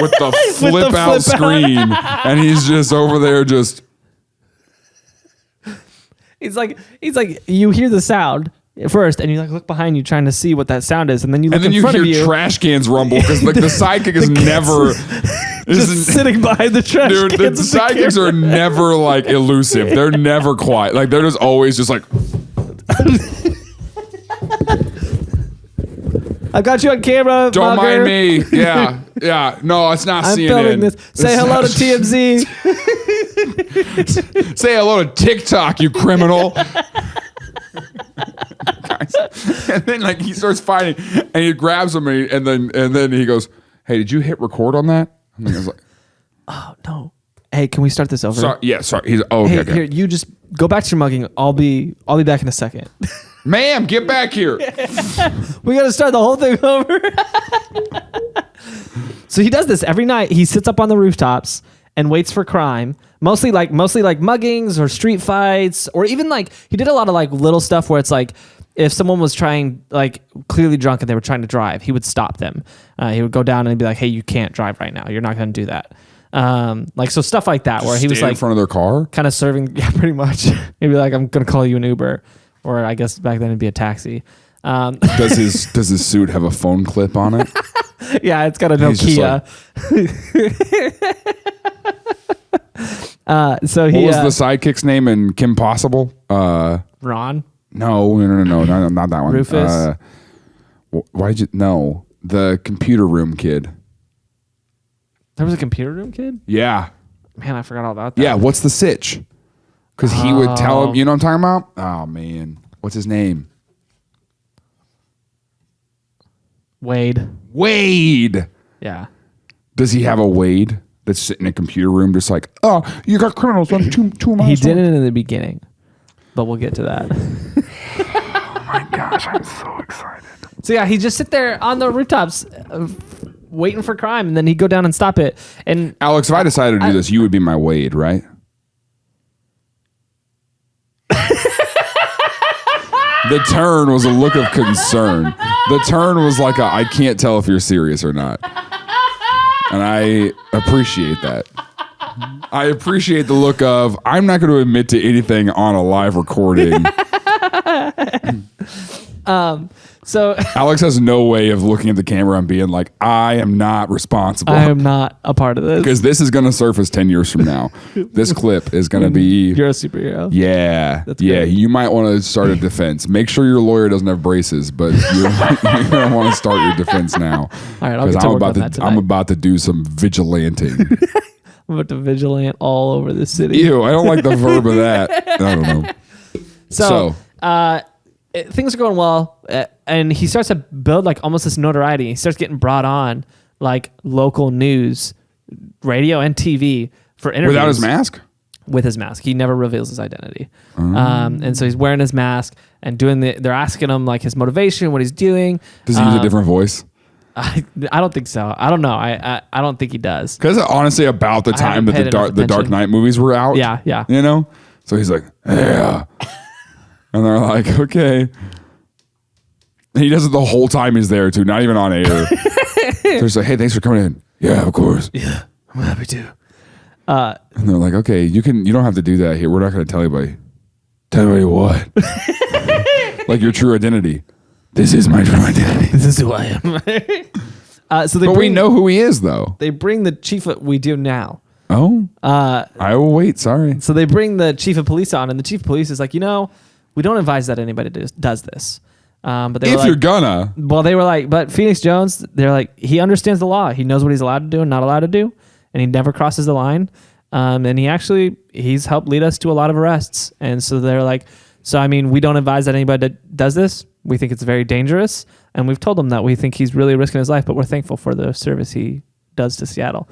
[SPEAKER 1] with the flip out screen, and he's just over there, just.
[SPEAKER 2] He's like, you hear the sound first, and you like look behind you trying to see what that sound is, and then you look in front of you.
[SPEAKER 1] Hear trash cans rumble because like the sidekick is never
[SPEAKER 2] just sitting behind the trash
[SPEAKER 1] dude,
[SPEAKER 2] cans.
[SPEAKER 1] The sidekicks are never like elusive. They're never quiet. Like they're just always just like.
[SPEAKER 2] I've got you on camera.
[SPEAKER 1] Don't
[SPEAKER 2] mugger.
[SPEAKER 1] mind me. Yeah, yeah. No, it's not
[SPEAKER 2] I'm
[SPEAKER 1] CNN.
[SPEAKER 2] filming this. Say hello to TMZ.
[SPEAKER 1] Say hello to TikTok, you criminal. And then like he starts fighting, and he grabs him, and then he goes, "Hey, did you hit record on that?" And I was like,
[SPEAKER 2] "Oh no." Hey, can we start this over?
[SPEAKER 1] Sorry. Yeah, sorry. He's okay.
[SPEAKER 2] Here, you just go back to your mugging. I'll be back in a second.
[SPEAKER 1] Ma'am, get back here.
[SPEAKER 2] We got to start the whole thing over. So he does this every night. He sits up on the rooftops and waits for crime. Mostly like muggings or street fights, or even like he did a lot of like little stuff where it's like if someone was trying like clearly drunk and they were trying to drive, he would stop them. He would go down and be like, "Hey, you can't drive right now. You're not going to do that." Like so stuff like that where he was like
[SPEAKER 1] in front of their car,
[SPEAKER 2] kind of serving. Yeah, pretty much. He'd be like, "I'm going to call you an Uber," or I guess back then it'd be a taxi.
[SPEAKER 1] Does his suit have a phone clip on it?
[SPEAKER 2] Yeah, it's got a Nokia. So he,
[SPEAKER 1] what was the sidekick's name in Kim Possible?
[SPEAKER 2] Ron?
[SPEAKER 1] No, not that one.
[SPEAKER 2] Rufus?
[SPEAKER 1] Why'd you? No, the computer room kid.
[SPEAKER 2] There was a computer room kid?
[SPEAKER 1] Yeah.
[SPEAKER 2] Man, I forgot all about that.
[SPEAKER 1] Yeah, what's the sitch? Because he would tell him, you know what I'm talking about? Oh, man. What's his name?
[SPEAKER 2] Wade. Yeah.
[SPEAKER 1] Does he have a Wade that's sitting in a computer room just like, oh, you got criminals on two miles?
[SPEAKER 2] He did it in the beginning, but we'll get to that.
[SPEAKER 1] Oh, my gosh. I'm so excited.
[SPEAKER 2] So, yeah, he'd just sit there on the rooftops waiting for crime, and then he'd go down and stop it. And
[SPEAKER 1] Alex, if I decided to do this, you would be my Wade, right? The turn was a look of concern. The turn was like I can't tell if you're serious or not. And I appreciate that. I appreciate the look of, I'm not going to admit to anything on a live recording.
[SPEAKER 2] So
[SPEAKER 1] Alex has no way of looking at the camera and being like, I am not responsible.
[SPEAKER 2] I am not a part of this.
[SPEAKER 1] Because this is going to surface 10 years from now. This clip is going to be...
[SPEAKER 2] You're a superhero.
[SPEAKER 1] Yeah.
[SPEAKER 2] That's
[SPEAKER 1] yeah.
[SPEAKER 2] great.
[SPEAKER 1] You might want to start a defense. Make sure your lawyer doesn't have braces, but you're going to want to start your defense now.
[SPEAKER 2] All right, I'll get to work on that tonight.
[SPEAKER 1] I'm about to do some vigilanting.
[SPEAKER 2] I'm about to vigilante all over the city.
[SPEAKER 1] Ew, I don't like the verb of that. I don't know.
[SPEAKER 2] So things are going well, and he starts to build like almost this notoriety. He starts getting brought on like local news, radio and TV for interviews.
[SPEAKER 1] Without his mask?
[SPEAKER 2] With his mask. He never reveals his identity. And so he's wearing his mask and they're asking him like his motivation, what he's doing.
[SPEAKER 1] Does he use a different voice?
[SPEAKER 2] I don't think so. I don't know. I don't think he does.
[SPEAKER 1] Because honestly, about the time that the Dark Knight movies were out.
[SPEAKER 2] Yeah.
[SPEAKER 1] You know? So he's like, yeah. And they're like, okay. And he does it the whole time he's there too, not even on air. So he's like, hey, thanks for coming in. Yeah, of course.
[SPEAKER 2] Yeah, I'm happy to.
[SPEAKER 1] And they're like, okay, you don't have to do that here. We're not going to tell anybody. Tell anybody what? Like your true identity. This is my true identity.
[SPEAKER 2] This is who I am. But
[SPEAKER 1] we know who he is, though.
[SPEAKER 2] They bring the chief of, we do now.
[SPEAKER 1] Oh? I will wait. Sorry.
[SPEAKER 2] So they bring the chief of police on, and the chief of police is like, we don't advise that anybody does this. But they
[SPEAKER 1] if you're gonna.
[SPEAKER 2] Well, they were like, but Phoenix Jones, they're like, he understands the law. He knows what he's allowed to do and not allowed to do, and he never crosses the line. And he's helped lead us to a lot of arrests. And so they're like, we don't advise that anybody that does this. We think it's very dangerous. And we've told him that we think he's really risking his life, but we're thankful for the service he does to Seattle.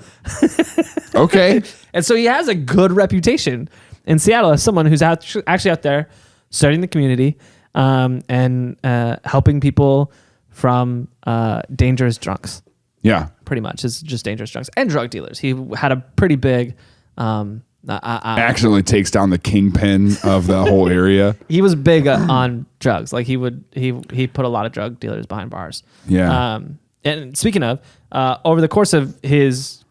[SPEAKER 1] Okay.
[SPEAKER 2] And so he has a good reputation in Seattle as someone who's actually out there studying the community and helping people from dangerous drunks.
[SPEAKER 1] Yeah.
[SPEAKER 2] Pretty much. It's just dangerous drunks and drug dealers. He had a pretty big...
[SPEAKER 1] accidentally takes down the kingpin of the whole area.
[SPEAKER 2] He was big on drugs. Like he put a lot of drug dealers behind bars.
[SPEAKER 1] Yeah.
[SPEAKER 2] And speaking of, over the course of his,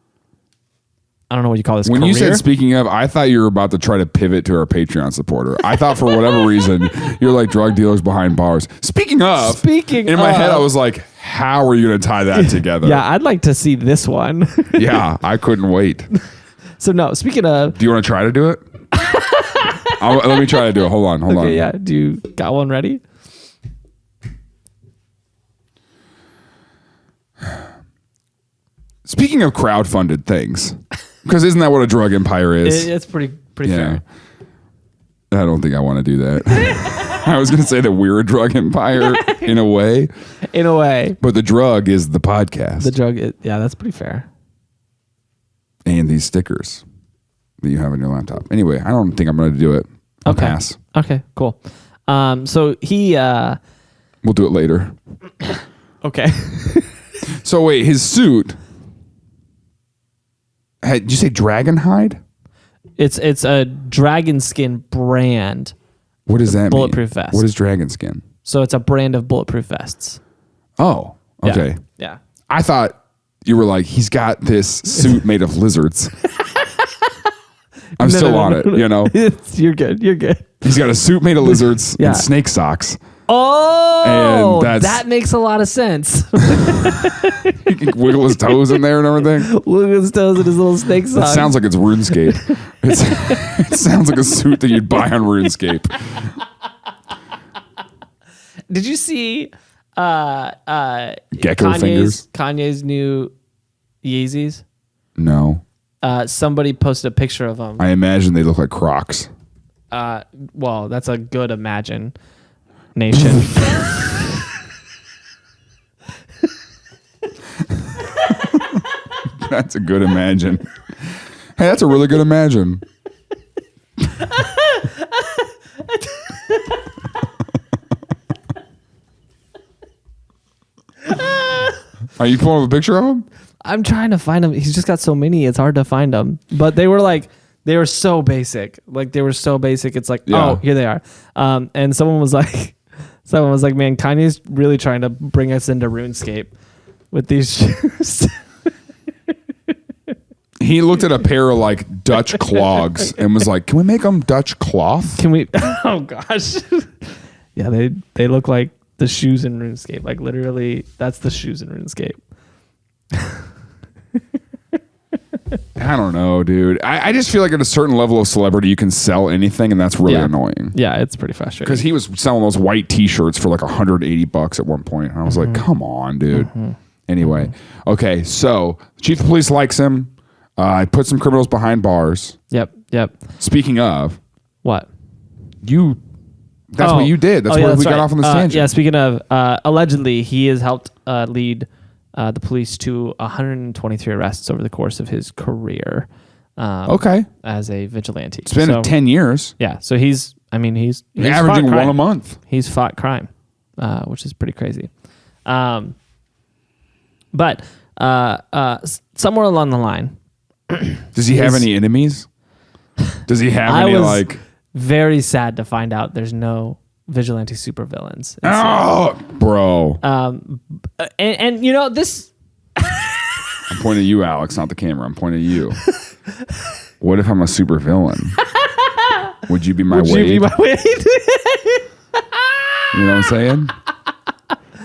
[SPEAKER 2] I don't know what you call this.
[SPEAKER 1] When
[SPEAKER 2] career.
[SPEAKER 1] you said speaking of, I thought you were about to try to pivot to our Patreon supporter. I thought for whatever reason you're like drug dealers behind bars. Speaking in my head, I was like, how are you going to tie that together?
[SPEAKER 2] Yeah, I'd like to see this one.
[SPEAKER 1] Yeah, I couldn't wait.
[SPEAKER 2] So no, speaking of,
[SPEAKER 1] do you want to try to do it? Let me try to do it. Hold on.
[SPEAKER 2] Yeah. Do you got one ready?
[SPEAKER 1] Speaking of crowdfunded things, because isn't that what a drug empire is?
[SPEAKER 2] It's pretty fair.
[SPEAKER 1] I don't think I want to do that. I was going to say that we're a drug empire in a way.
[SPEAKER 2] In a way.
[SPEAKER 1] But the drug is the podcast.
[SPEAKER 2] The drug, that's pretty fair.
[SPEAKER 1] And these stickers that you have on your laptop. Anyway, I don't think I'm going to do it. I'll pass.
[SPEAKER 2] Okay, cool. So he...
[SPEAKER 1] We'll do it later.
[SPEAKER 2] Okay.
[SPEAKER 1] So wait, his suit... Did you say dragon hide?
[SPEAKER 2] It's a dragon skin brand.
[SPEAKER 1] What does that mean?
[SPEAKER 2] Bulletproof vest.
[SPEAKER 1] What is dragon skin?
[SPEAKER 2] So it's a brand of bulletproof vests.
[SPEAKER 1] Oh, okay.
[SPEAKER 2] Yeah.
[SPEAKER 1] I thought you were like, he's got this suit made of lizards. I'm still on it, you know?
[SPEAKER 2] You're good.
[SPEAKER 1] He's got a suit made of lizards and snake socks.
[SPEAKER 2] Oh, and that makes a lot of sense.
[SPEAKER 1] He can wiggle his toes in there and everything.
[SPEAKER 2] Wiggle his toes in his little snake socks.
[SPEAKER 1] It sounds like it's RuneScape. It sounds like a suit that you'd buy on RuneScape.
[SPEAKER 2] Did you see
[SPEAKER 1] Gecko fingers?
[SPEAKER 2] Kanye's new Yeezys?
[SPEAKER 1] No.
[SPEAKER 2] Somebody posted a picture of them.
[SPEAKER 1] I imagine they look like Crocs.
[SPEAKER 2] Well, that's a good imagination.
[SPEAKER 1] That's a good imagine. Hey, that's a really good imagine. Are you pulling up a picture of him?
[SPEAKER 2] I'm trying to find him. He's just got so many. It's hard to find them. But they were so basic. Like they were so basic. It's like, oh, here they are. And someone was like, man, Kanye's really trying to bring us into RuneScape with these shoes.
[SPEAKER 1] He looked at a pair of like Dutch clogs and was like, can we make them Dutch cloth?
[SPEAKER 2] Can we? Oh gosh. Yeah, they look like the shoes in RuneScape. Like literally, that's the shoes in RuneScape.
[SPEAKER 1] I don't know, dude. I just feel like at a certain level of celebrity, you can sell anything, and that's really annoying.
[SPEAKER 2] Yeah, it's pretty frustrating.
[SPEAKER 1] Because he was selling those white T-shirts for like $180 at one point, and I was like, "Come on, dude." Anyway, okay, so the chief of police likes him. I put some criminals behind bars.
[SPEAKER 2] Yep.
[SPEAKER 1] Speaking of,
[SPEAKER 2] what
[SPEAKER 1] that's what you did. That's where we got off on this tangent.
[SPEAKER 2] Yeah. Speaking of, allegedly, he has helped lead the police to 123 arrests over the course of his career.
[SPEAKER 1] Okay.
[SPEAKER 2] As a vigilante.
[SPEAKER 1] It's been 10 years.
[SPEAKER 2] Yeah. So he's
[SPEAKER 1] averaging
[SPEAKER 2] fought
[SPEAKER 1] one
[SPEAKER 2] crime.
[SPEAKER 1] a month.
[SPEAKER 2] He's fought crime, which is pretty crazy. But somewhere along the line,
[SPEAKER 1] does he have any enemies? Does he have any like?
[SPEAKER 2] Very sad to find out there's no vigilante supervillains.
[SPEAKER 1] Oh, bro.
[SPEAKER 2] And you know this.
[SPEAKER 1] I'm pointing at you, Alex, not the camera. I'm pointing at you. What if I'm a supervillain? Would you be my Wade?
[SPEAKER 2] You be my Wade?
[SPEAKER 1] You know what I'm saying?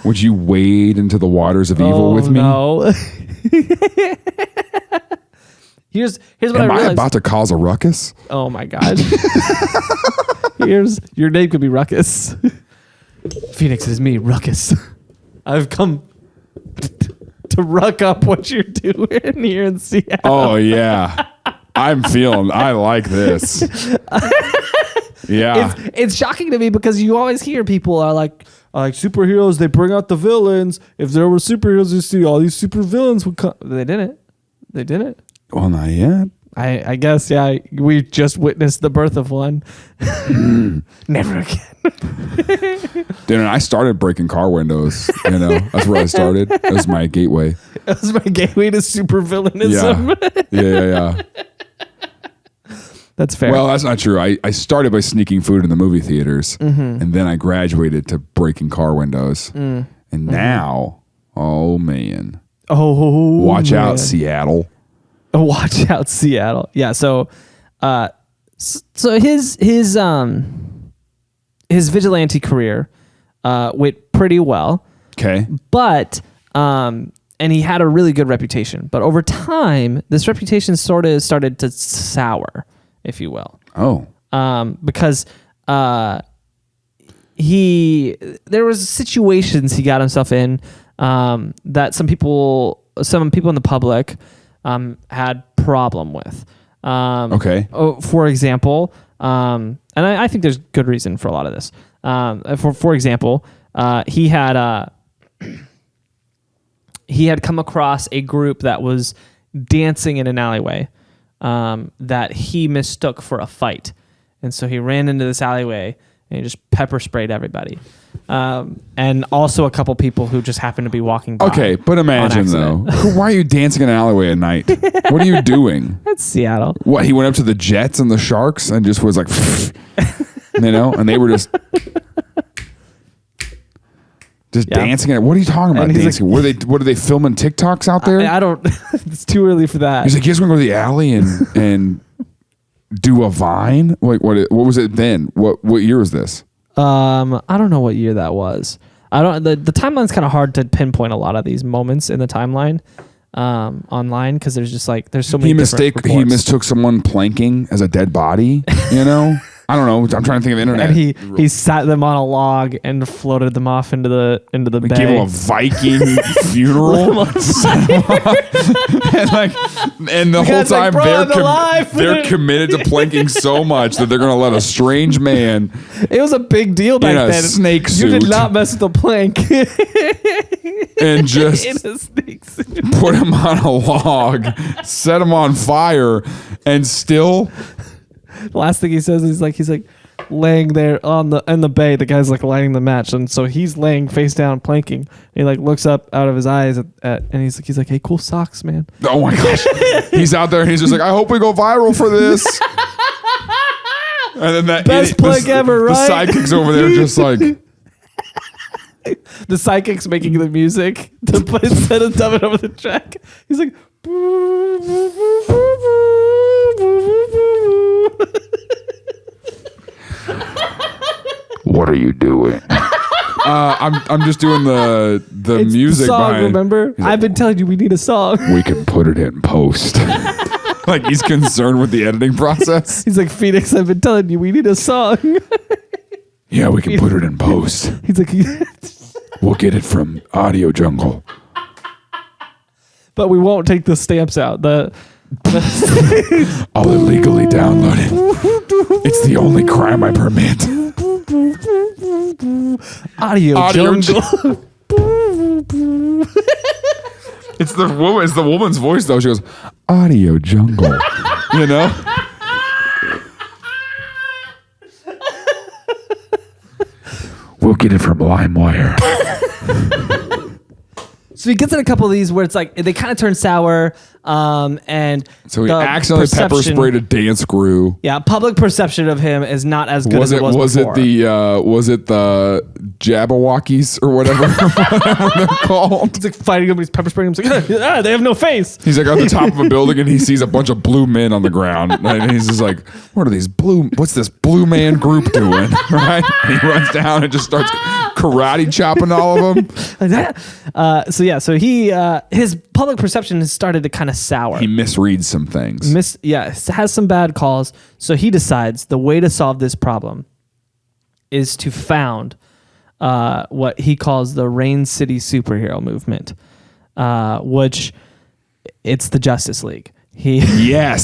[SPEAKER 1] Would you wade into the waters of evil with me?
[SPEAKER 2] No. Here's what
[SPEAKER 1] Am
[SPEAKER 2] I
[SPEAKER 1] I
[SPEAKER 2] realized.
[SPEAKER 1] about to cause a ruckus?
[SPEAKER 2] Oh my god. Here's your name could be Ruckus. Phoenix, it is me, Ruckus. I've come to ruck up what you're doing here in Seattle.
[SPEAKER 1] Oh yeah. I like this. Yeah.
[SPEAKER 2] It's shocking to me because you always hear people are like superheroes, they bring out the villains. If there were superheroes, you see all these super villains would come. They didn't.
[SPEAKER 1] Well, not yet.
[SPEAKER 2] I guess, yeah. We just witnessed the birth of one. Never again.
[SPEAKER 1] Dude, and I started breaking car windows. You know, that's where I started. That was my gateway.
[SPEAKER 2] That was my gateway to supervillainism.
[SPEAKER 1] Yeah.
[SPEAKER 2] That's fair.
[SPEAKER 1] Well, that's not true. I started by sneaking food in the movie theaters, and then I graduated to breaking car windows. And now, oh man. Watch out, Seattle.
[SPEAKER 2] Watch out, Seattle. Yeah, so his vigilante career went pretty well.
[SPEAKER 1] Okay.
[SPEAKER 2] But and he had a really good reputation. But over time, this reputation sort of started to sour, if you will.
[SPEAKER 1] Oh.
[SPEAKER 2] Because there was situations he got himself in that some people in the public had problem with.
[SPEAKER 1] Okay.
[SPEAKER 2] For example, and I think there's good reason for a lot of this. For example, he had come across a group that was dancing in an alleyway that he mistook for a fight, and so he ran into this alleyway and he just pepper sprayed everybody. And also a couple people who just happened to be walking by.
[SPEAKER 1] Okay, but imagine though, why are you dancing in an alleyway at night? What are you doing?
[SPEAKER 2] That's Seattle.
[SPEAKER 1] What, he went up to the Jets and the Sharks and just was like, you know, and they were just dancing. What are you talking about? Dancing? Like, what are they filming TikToks out there?
[SPEAKER 2] I don't. It's too early for that.
[SPEAKER 1] He's like, you guys want to go to the alley and do a Vine? Like, what was it then? What year was this?
[SPEAKER 2] I don't know what year that was. I don't. The timeline's kind of hard to pinpoint a lot of these moments in the timeline online because there's just like there's so many. He
[SPEAKER 1] mistook someone planking as a dead body. You know. I don't know. I'm trying to think of the internet.
[SPEAKER 2] And he sat them on a log and floated them off into the bay.
[SPEAKER 1] Gave him a Viking funeral. and the whole time they're committed to planking so much that they're going to let a strange man.
[SPEAKER 2] It was a big deal back then.
[SPEAKER 1] Snake suit.
[SPEAKER 2] You did not mess with the plank.
[SPEAKER 1] And just
[SPEAKER 2] in a snake suit.
[SPEAKER 1] Put him on a log, set him on fire, and still.
[SPEAKER 2] The last thing he says is he's laying there in the bay. The guy's like lighting the match, and so he's laying face down planking. And he like looks up out of his eyes and he's like, "Hey, cool socks, man."
[SPEAKER 1] Oh my gosh, he's out there and he's just like, "I hope we go viral for this." And then that
[SPEAKER 2] best plank ever, right?
[SPEAKER 1] The sidekick's over there just like.
[SPEAKER 2] The sidekick's making the music to put instead of dubbing over the track. He's like.
[SPEAKER 1] What are you doing? I'm just doing the
[SPEAKER 2] it's
[SPEAKER 1] music.
[SPEAKER 2] The song,
[SPEAKER 1] behind.
[SPEAKER 2] Remember? I've been telling you we need a song.
[SPEAKER 1] We can put it in post. Like he's concerned with the editing process.
[SPEAKER 2] He's like, Phoenix, I've been telling you we need a song.
[SPEAKER 1] Yeah, we can put it in post.
[SPEAKER 2] He's like,
[SPEAKER 1] we'll get it from Audio Jungle.
[SPEAKER 2] But we won't take the stamps out. I'll
[SPEAKER 1] illegally download it. It's the only crime I permit.
[SPEAKER 2] Audio Jungle.
[SPEAKER 1] It's the woman's voice though. She goes, Audio Jungle. You know? We'll get it from LimeWire.
[SPEAKER 2] So he gets in a couple of these where it's like they kind of turn sour, and
[SPEAKER 1] So he
[SPEAKER 2] the
[SPEAKER 1] accidentally pepper
[SPEAKER 2] perception-
[SPEAKER 1] sprayed a dance crew.
[SPEAKER 2] Yeah, public perception of him is not as good as it was before.
[SPEAKER 1] Was it the Jabberwockies or whatever they're called?
[SPEAKER 2] He's like fighting him, he's pepper spraying him. He's like, they have no face.
[SPEAKER 1] He's like on the top of a building and he sees a bunch of blue men on the ground. And he's just like, what's this blue man group doing? Right? And he runs down and just starts karate chopping all of them.
[SPEAKER 2] So he his public perception has started to kind of sour.
[SPEAKER 1] He misreads some things.
[SPEAKER 2] Has some bad calls. So he decides the way to solve this problem is to found what he calls the Rain City superhero movement, which it's the Justice League.
[SPEAKER 1] Yes.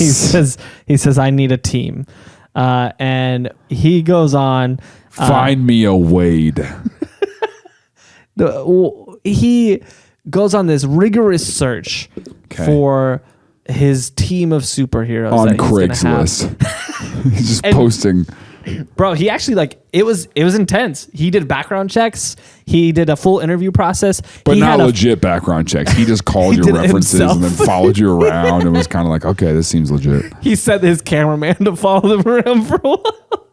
[SPEAKER 2] he says I need a team, and he goes on.
[SPEAKER 1] Find me a Wade.
[SPEAKER 2] He goes on this rigorous search for his team of superheroes
[SPEAKER 1] on
[SPEAKER 2] that he's
[SPEAKER 1] Craigslist. He's just posting.
[SPEAKER 2] Bro, he actually it was intense. He did background checks. He did a full interview process.
[SPEAKER 1] But
[SPEAKER 2] he
[SPEAKER 1] not legit background checks. He just called your references and then followed you around and was kind of like, okay, this seems legit.
[SPEAKER 2] He set his cameraman to follow them around for a while.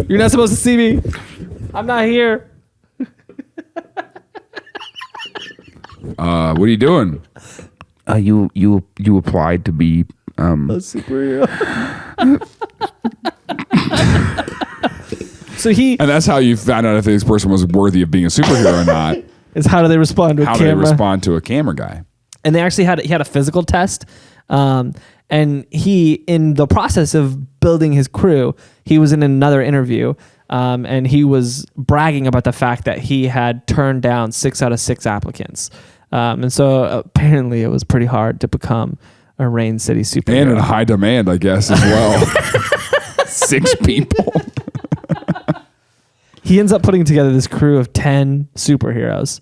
[SPEAKER 2] You're not supposed to see me. I'm not here.
[SPEAKER 1] What are you doing? You applied to be
[SPEAKER 2] A superhero.
[SPEAKER 1] And that's how you found out if this person was worthy of being a superhero or not.
[SPEAKER 2] Is how do they respond to a camera?
[SPEAKER 1] How do they respond to a camera guy?
[SPEAKER 2] And they actually had a physical test. And he, in the process of building his crew, he was in another interview, and he was bragging about the fact that he had turned down 6 out of 6 applicants. And so apparently it was pretty hard to become a Rain City superhero.
[SPEAKER 1] And in high demand, I guess, as well. 6 people.
[SPEAKER 2] He ends up putting together this crew of 10 superheroes.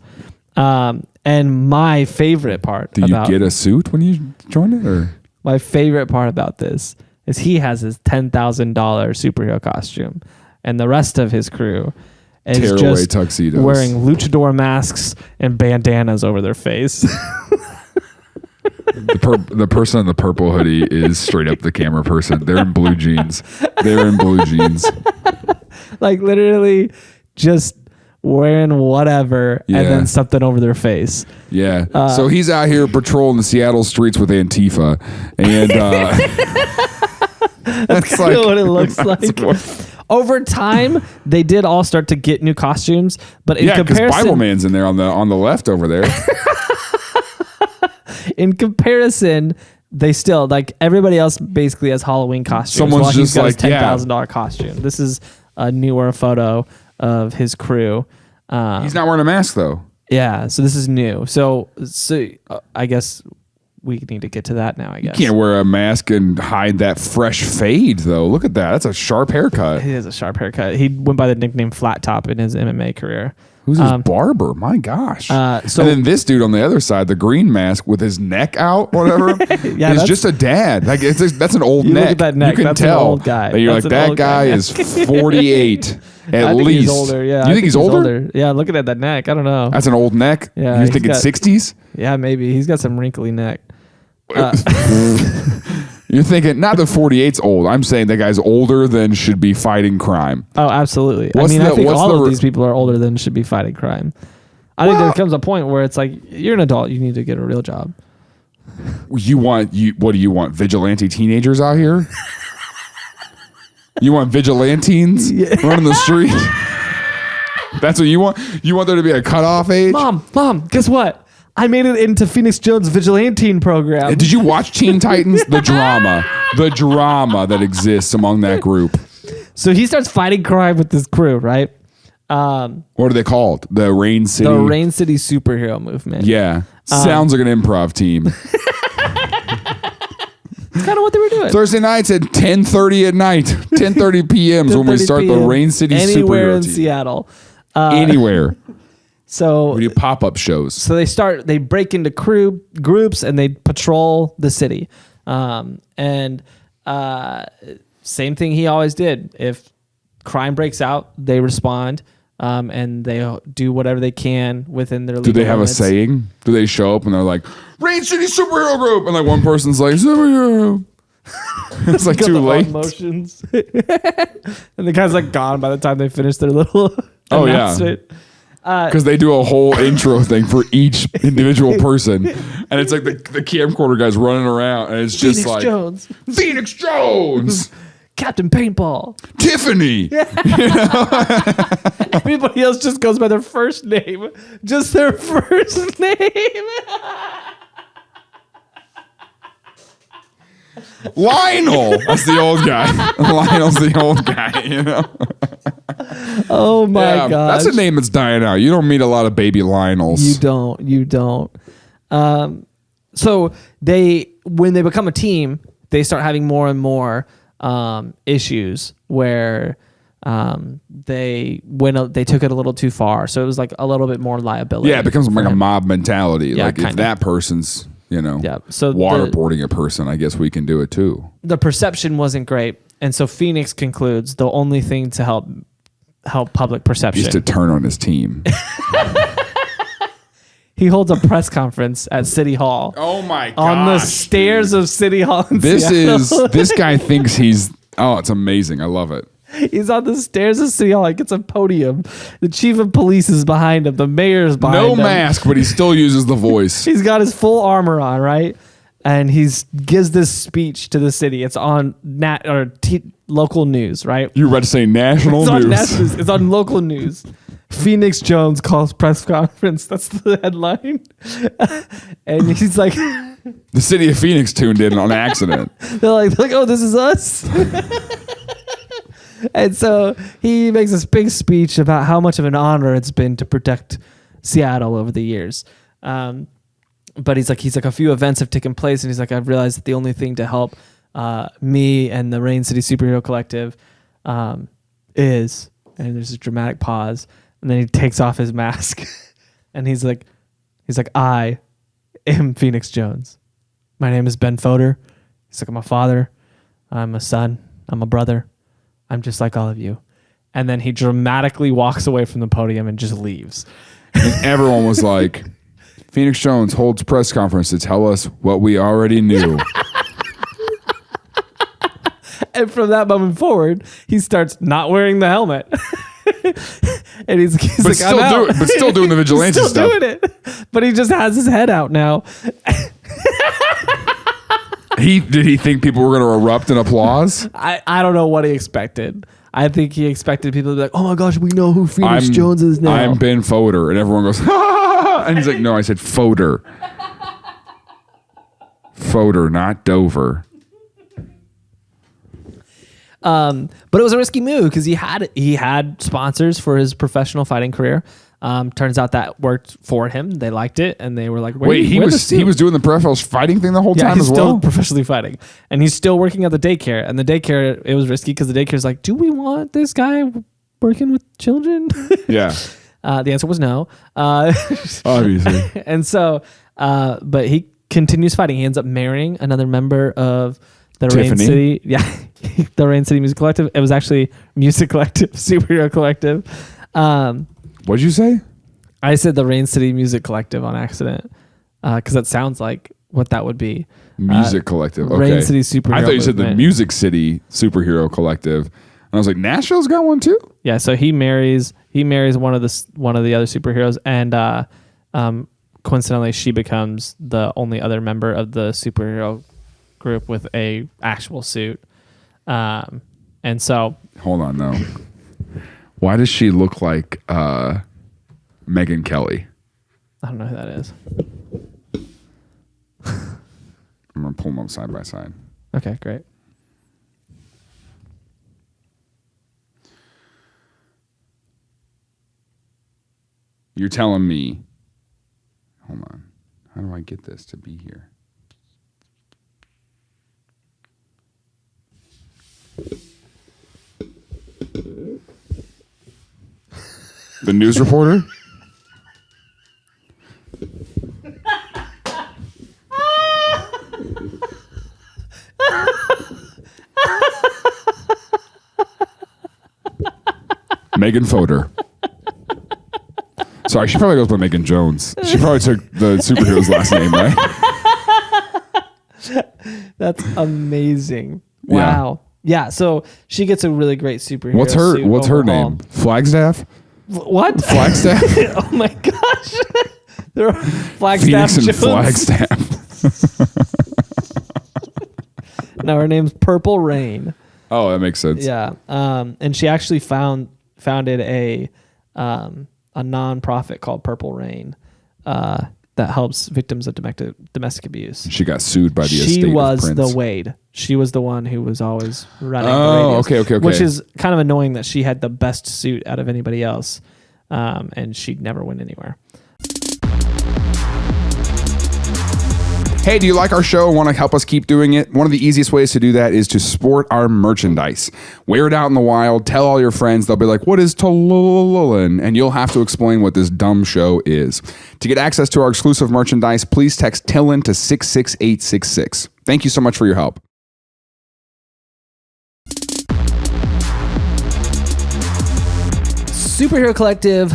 [SPEAKER 2] And my favorite part
[SPEAKER 1] Do you get a suit when you join it? Or?
[SPEAKER 2] My favorite part about this is he has his $10,000 superhero costume, and the rest of his crew is
[SPEAKER 1] Tearaway
[SPEAKER 2] just
[SPEAKER 1] tuxedos.
[SPEAKER 2] wearing luchador masks and bandanas over their face.
[SPEAKER 1] The person in the purple hoodie is straight up the camera person. They're in blue jeans.
[SPEAKER 2] Like literally just wearing whatever and then something over their face.
[SPEAKER 1] Yeah. So he's out here patrolling the Seattle streets with Antifa. And
[SPEAKER 2] that's kind of what it looks like. Over time, they did all start to get new costumes, but in comparison,
[SPEAKER 1] Bible Man's in there on the left over there.
[SPEAKER 2] In comparison, they still everybody else basically has Halloween costumes.
[SPEAKER 1] Someone's just
[SPEAKER 2] he's got
[SPEAKER 1] like
[SPEAKER 2] his $10,000 costume. This is a newer photo of his crew.
[SPEAKER 1] He's not wearing a mask though.
[SPEAKER 2] Yeah, so this is new. So I guess we need to get to that now. I guess
[SPEAKER 1] you can't wear a mask and hide that fresh fade though. Look at that. That's a sharp haircut.
[SPEAKER 2] He has a sharp haircut. He went by the nickname Flat Top in his MMA career.
[SPEAKER 1] Who's his barber? My gosh.
[SPEAKER 2] So
[SPEAKER 1] and then this dude on the other side, the green mask with his neck out, whatever, is just a dad. Like that's an old neck.
[SPEAKER 2] Look at that neck.
[SPEAKER 1] You can
[SPEAKER 2] that's
[SPEAKER 1] tell
[SPEAKER 2] an old guy.
[SPEAKER 1] that you're
[SPEAKER 2] that's
[SPEAKER 1] like, that guy is 48 at least.
[SPEAKER 2] He's older. Yeah,
[SPEAKER 1] you think he's older?
[SPEAKER 2] Yeah, looking at that neck. I don't know.
[SPEAKER 1] That's an old neck?
[SPEAKER 2] Yeah.
[SPEAKER 1] You're thinking 60s?
[SPEAKER 2] Yeah, maybe. He's got some wrinkly neck.
[SPEAKER 1] You're thinking, not that 48's old. I'm saying that guy's older than should be fighting crime.
[SPEAKER 2] Oh, absolutely. I think all of these people are older than should be fighting crime. I think there comes a point where it's like, you're an adult. You need to get a real job.
[SPEAKER 1] What do you want? Vigilante teenagers out here? You want vigilantes running the street? That's what you want? You want there to be a cutoff age?
[SPEAKER 2] Mom, guess what? I made it into Phoenix Jones' Vigilante program.
[SPEAKER 1] Did you watch Teen Titans? The drama that exists among that group.
[SPEAKER 2] So he starts fighting crime with this crew, right?
[SPEAKER 1] What are they called? The Rain City?
[SPEAKER 2] The Rain City superhero movement.
[SPEAKER 1] Yeah. Sounds like an improv team.
[SPEAKER 2] It's kind of what they were doing.
[SPEAKER 1] Thursday nights at 10:30 at night. 10:30 p.m. is when we start the Rain City superhero team.
[SPEAKER 2] Anywhere in Seattle.
[SPEAKER 1] Anywhere.
[SPEAKER 2] So
[SPEAKER 1] We do pop-up shows.
[SPEAKER 2] So they break into groups and they patrol the city. Same thing he always did. If crime breaks out, they respond, and they do whatever they can within their legal
[SPEAKER 1] Do they have
[SPEAKER 2] limits.
[SPEAKER 1] a saying? Do they show up and they're like, Rain City Superhero Group? And like one person's like, superhero. It's like
[SPEAKER 2] Got
[SPEAKER 1] too
[SPEAKER 2] the
[SPEAKER 1] late.
[SPEAKER 2] motions. And the guy's like gone by the time they finish their little
[SPEAKER 1] Oh, yeah.
[SPEAKER 2] announcement.
[SPEAKER 1] Because they do a whole intro thing for each individual person. And it's like the camcorder guy's running around and it's just
[SPEAKER 2] Phoenix
[SPEAKER 1] like
[SPEAKER 2] Jones,
[SPEAKER 1] Phoenix Jones,
[SPEAKER 2] Captain Paintball.
[SPEAKER 1] Tiffany.
[SPEAKER 2] Everybody else just goes by their first name. Just their first name.
[SPEAKER 1] Lionel. That's the old guy. Lionel's the old guy, you know?
[SPEAKER 2] Oh my god.
[SPEAKER 1] That's a name that's dying out. You don't meet a lot of baby Lionels.
[SPEAKER 2] You don't. So when they become a team, they start having more and more issues where they took it a little too far. So it was like a little bit more liability.
[SPEAKER 1] Yeah, it becomes like a
[SPEAKER 2] him.
[SPEAKER 1] mob mentality.
[SPEAKER 2] Yeah,
[SPEAKER 1] like if
[SPEAKER 2] kinda.
[SPEAKER 1] that person's,
[SPEAKER 2] Yeah. So
[SPEAKER 1] waterboarding a person, I guess we can do it too.
[SPEAKER 2] the perception wasn't great. And so Phoenix concludes the only thing to help public perception.
[SPEAKER 1] Just to turn on his team.
[SPEAKER 2] He holds a press conference at City Hall.
[SPEAKER 1] Oh my god.
[SPEAKER 2] On the stairs of City Hall in Seattle.
[SPEAKER 1] This guy thinks it's amazing. I love it.
[SPEAKER 2] He's on the stairs of City Hall like it's a podium. The chief of police is behind him. The mayor's behind him.
[SPEAKER 1] No mask, but he still uses the voice.
[SPEAKER 2] He's got his full armor on, right? And gives this speech to the city. It's on local news, right?
[SPEAKER 1] You were about to say national
[SPEAKER 2] It's on
[SPEAKER 1] news.
[SPEAKER 2] news. It's on local news. Phoenix Jones calls press conference. That's the headline. And he's like,
[SPEAKER 1] The city of Phoenix tuned in on accident.
[SPEAKER 2] they're like, oh, this is us. And so he makes this big speech about how much of an honor it's been to protect Seattle over the years. But he's like, a few events have taken place, and he's like, I've realized that the only thing to help me and the Rain City Superhero Collective is, and there's a dramatic pause, and then he takes off his mask, and he's like, I am Phoenix Jones. My name is Ben Fodor. He's like, I'm a father. I'm a son. I'm a brother. I'm just like all of you. And then he dramatically walks away from the podium and just leaves.
[SPEAKER 1] And everyone was like, Phoenix Jones holds press conference to tell us what we already knew.
[SPEAKER 2] And from that moment forward, he starts not wearing the helmet. And he's like, I'm out.
[SPEAKER 1] But still doing the vigilante
[SPEAKER 2] Still
[SPEAKER 1] stuff.
[SPEAKER 2] doing it. But he just has his head out now.
[SPEAKER 1] Did he think people were going to erupt in applause?
[SPEAKER 2] I don't know what he expected. I think he expected people to be like, oh my gosh, we know who Phoenix Jones is now.
[SPEAKER 1] I'm Ben Fodor. And everyone goes, and he's like, no, I said Fodor. Fodor, not Dover.
[SPEAKER 2] But it was a risky move because he had sponsors for his professional fighting career. Turns out that worked for him. They liked it, and they were like,
[SPEAKER 1] Wait, he was doing the professional fighting thing the whole time
[SPEAKER 2] he's
[SPEAKER 1] as
[SPEAKER 2] still
[SPEAKER 1] well?
[SPEAKER 2] professionally fighting, and he's still working at the daycare. And the daycare, it was risky because the daycare's like, do we want this guy working with children?
[SPEAKER 1] Yeah.
[SPEAKER 2] The answer was no.
[SPEAKER 1] Obviously.
[SPEAKER 2] And so, but he continues fighting. He ends up marrying another member of the Rain
[SPEAKER 1] Tiffany?
[SPEAKER 2] City. Yeah. The Rain City Music Collective. It was actually Music Collective, Superhero Collective.
[SPEAKER 1] What'd you say?
[SPEAKER 2] I said the Rain City Music Collective on accident because that sounds like what that would be.
[SPEAKER 1] Music Collective. Okay.
[SPEAKER 2] Rain City Superhero
[SPEAKER 1] I thought you said the
[SPEAKER 2] Movement.
[SPEAKER 1] Music City Superhero Collective. And I was like, Nashville's got one too?
[SPEAKER 2] Yeah, so he marries one of the other superheroes, and coincidentally, she becomes the only other member of the superhero group with a actual suit. And so,
[SPEAKER 1] Hold on, though. Why does she look like Megyn Kelly?
[SPEAKER 2] I don't know who that is.
[SPEAKER 1] I'm going to pull them up side by side.
[SPEAKER 2] Okay, great.
[SPEAKER 1] You're telling me. Hold on. How do I get this to be here? The news reporter? Megan Fodor. Sorry, she probably goes by Megan Jones. She probably took the superhero's last name, right?
[SPEAKER 2] That's amazing. Wow. Yeah, so she gets a really great superhero suit
[SPEAKER 1] What's her
[SPEAKER 2] overall.
[SPEAKER 1] name? Flagstaff?
[SPEAKER 2] What?
[SPEAKER 1] Flagstaff?
[SPEAKER 2] Oh my gosh. There are Flagstaff
[SPEAKER 1] Phoenix and
[SPEAKER 2] Jones.
[SPEAKER 1] Flagstaff.
[SPEAKER 2] No, her name's Purple Rain.
[SPEAKER 1] Oh, that makes sense.
[SPEAKER 2] Yeah. And she actually founded a nonprofit called Purple Rain that helps victims of domestic abuse.
[SPEAKER 1] She got sued by the estate
[SPEAKER 2] She
[SPEAKER 1] of
[SPEAKER 2] was
[SPEAKER 1] Prince.
[SPEAKER 2] the Wade. She was the one who was always running the
[SPEAKER 1] Oh,
[SPEAKER 2] radios.
[SPEAKER 1] okay.
[SPEAKER 2] Which is kind of annoying that she had the best suit out of anybody else, and she'd never went anywhere.
[SPEAKER 1] Hey, do you like our show and want to help us keep doing it? One of the easiest ways to do that is to sport our merchandise. Wear it out in the wild. Tell all your friends. They'll be like, what is TILLN? And you'll have to explain what this dumb show is. To get access to our exclusive merchandise, please text TILLN to 66866. Thank you so much for your help.
[SPEAKER 2] Superhero Collective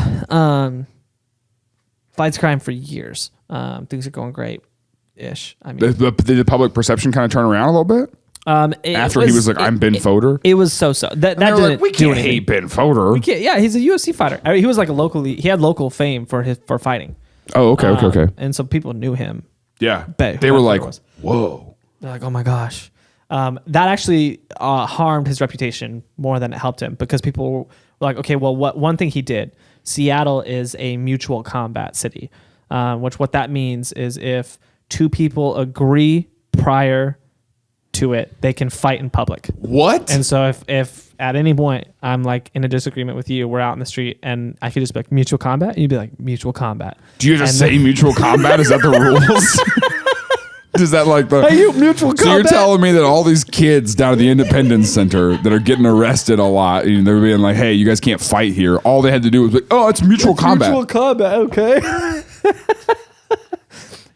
[SPEAKER 2] fights crime for years. Things are going great. Ish. I mean,
[SPEAKER 1] Did the public perception kind of turn around a little bit? After he was like, I'm Ben Fodor?
[SPEAKER 2] It was so-so. That
[SPEAKER 1] They were
[SPEAKER 2] didn't
[SPEAKER 1] like, we
[SPEAKER 2] do
[SPEAKER 1] can't
[SPEAKER 2] anything.
[SPEAKER 1] hate Ben Fodor.
[SPEAKER 2] Yeah, he's a UFC fighter. I mean, he was like he had local fame for fighting.
[SPEAKER 1] Oh, okay.
[SPEAKER 2] And so people knew him.
[SPEAKER 1] Yeah.
[SPEAKER 2] Bet
[SPEAKER 1] They were
[SPEAKER 2] whoever
[SPEAKER 1] like,
[SPEAKER 2] it was.
[SPEAKER 1] whoa.
[SPEAKER 2] They're like, oh my gosh. That actually harmed his reputation more than it helped him, because people were like, okay, well, one thing he did, Seattle is a mutual combat city, what that means is if two people agree prior to it, they can fight in public.
[SPEAKER 1] What?
[SPEAKER 2] And so if at any point I'm like in a disagreement with you, we're out in the street and I could just be like mutual combat, and you'd be like mutual combat.
[SPEAKER 1] Do you just
[SPEAKER 2] And
[SPEAKER 1] say mutual combat? Is that the rules? Is that like the...
[SPEAKER 2] Hey, you mutual
[SPEAKER 1] So you're
[SPEAKER 2] combat?
[SPEAKER 1] telling me that all these kids down at the Independence Center that are getting arrested a lot, and they're being like, hey, you guys can't fight here. All they had to do was like, oh, it's mutual combat.
[SPEAKER 2] Mutual combat, okay.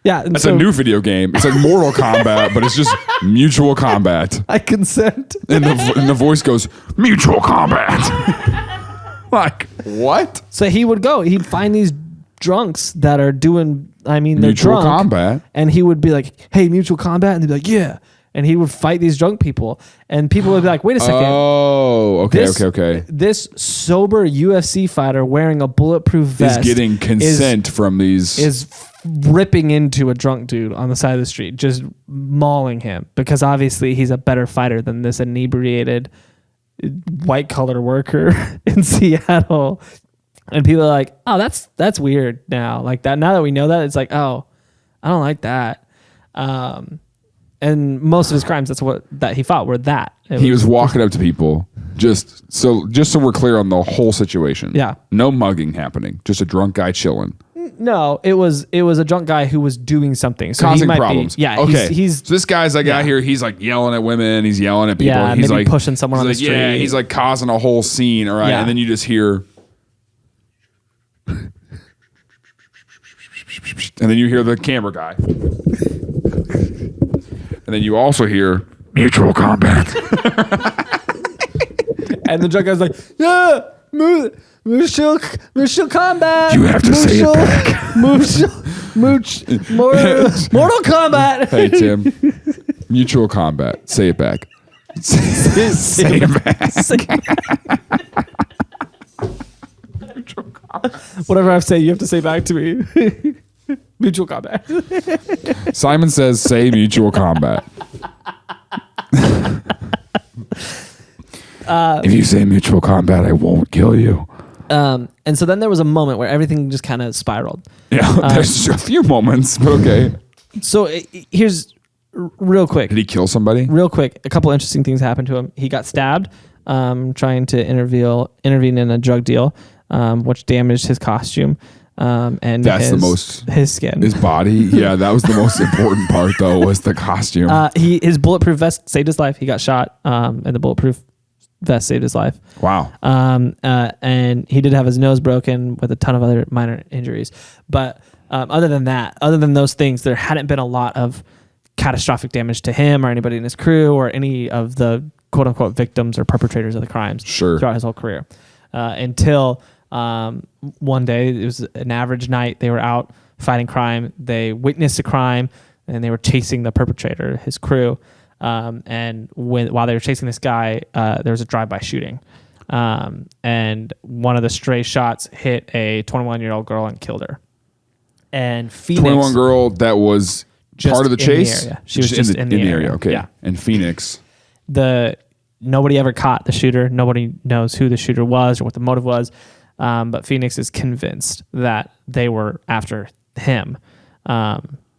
[SPEAKER 2] Yeah. And
[SPEAKER 1] That's a new video game. It's like Mortal Kombat, but it's just mutual combat.
[SPEAKER 2] I consent.
[SPEAKER 1] And the voice goes, mutual combat. Like, what?
[SPEAKER 2] So he'd find these drunks that are doing, they're
[SPEAKER 1] Mutual
[SPEAKER 2] drunk.
[SPEAKER 1] combat.
[SPEAKER 2] And he would be like, hey, mutual combat. And they'd be like, yeah. And he would fight these drunk people. And people would be like, wait a second.
[SPEAKER 1] Oh, okay, okay.
[SPEAKER 2] This sober UFC fighter wearing a bulletproof vest
[SPEAKER 1] Is getting consent from these...
[SPEAKER 2] is ripping into a drunk dude on the side of the street, just mauling him, because obviously he's a better fighter than this inebriated white collar worker in Seattle. And people are like, oh, that's weird now. Like that, now that we know that, it's like, oh, I don't like that. And most of his crimes, that he fought were that.
[SPEAKER 1] He was walking up to people, just so we're clear on the whole situation.
[SPEAKER 2] Yeah.
[SPEAKER 1] No mugging happening. Just a drunk guy chilling.
[SPEAKER 2] No, it was a drunk guy who was doing something. So
[SPEAKER 1] Causing
[SPEAKER 2] he might
[SPEAKER 1] problems.
[SPEAKER 2] Be, yeah.
[SPEAKER 1] Okay.
[SPEAKER 2] He's
[SPEAKER 1] so this guy's like out here, he's like yelling at women, he's yelling at people.
[SPEAKER 2] Yeah,
[SPEAKER 1] he's
[SPEAKER 2] maybe
[SPEAKER 1] like
[SPEAKER 2] pushing someone on the street.
[SPEAKER 1] Yeah, he's like causing a whole scene, all right?
[SPEAKER 2] Yeah.
[SPEAKER 1] And then you just hear and then you hear the camera guy. And then you also hear mutual combat.
[SPEAKER 2] And the drunk guy's like, yeah, mutual combat.
[SPEAKER 1] You have to say it back.
[SPEAKER 2] Mortal Kombat.
[SPEAKER 1] Hey, Tim. Mutual combat. Say it back. Say it back.
[SPEAKER 2] Whatever I say, you have to say back to me. Mutual combat.
[SPEAKER 1] Simon says, say mutual combat. If you say mutual combat, I won't kill you.
[SPEAKER 2] And so then there was a moment where everything just kind of spiraled.
[SPEAKER 1] Yeah, there's a few moments, but okay.
[SPEAKER 2] So here's real quick.
[SPEAKER 1] Did he kill somebody?
[SPEAKER 2] Real quick, a couple interesting things happened to him. He got stabbed trying to intervene in a drug deal, which damaged his costume. And
[SPEAKER 1] That's the most...
[SPEAKER 2] his skin.
[SPEAKER 1] His body? Yeah, that was the most important part, though, was the costume.
[SPEAKER 2] His bulletproof vest saved his life. He got shot, and the bulletproof vest saved his life.
[SPEAKER 1] Wow.
[SPEAKER 2] And he did have his nose broken with a ton of other minor injuries. But other than those things, there hadn't been a lot of catastrophic damage to him or anybody in his crew or any of the quote unquote victims or perpetrators of the crimes
[SPEAKER 1] Sure.
[SPEAKER 2] throughout his whole career. until one day, it was an average night. They were out fighting crime. They witnessed a crime, and they were chasing the perpetrator, his crew. And while they were chasing this guy, there was a drive-by shooting. And one of the stray shots hit a 21-year-old girl and killed her. And Phoenix...
[SPEAKER 1] 21 girl that was part of the chase?
[SPEAKER 2] She was just in the area.
[SPEAKER 1] Okay.
[SPEAKER 2] Yeah.
[SPEAKER 1] And Phoenix...
[SPEAKER 2] Nobody ever caught the shooter. Nobody knows who the shooter was or what the motive was. But Phoenix is convinced that they were after him,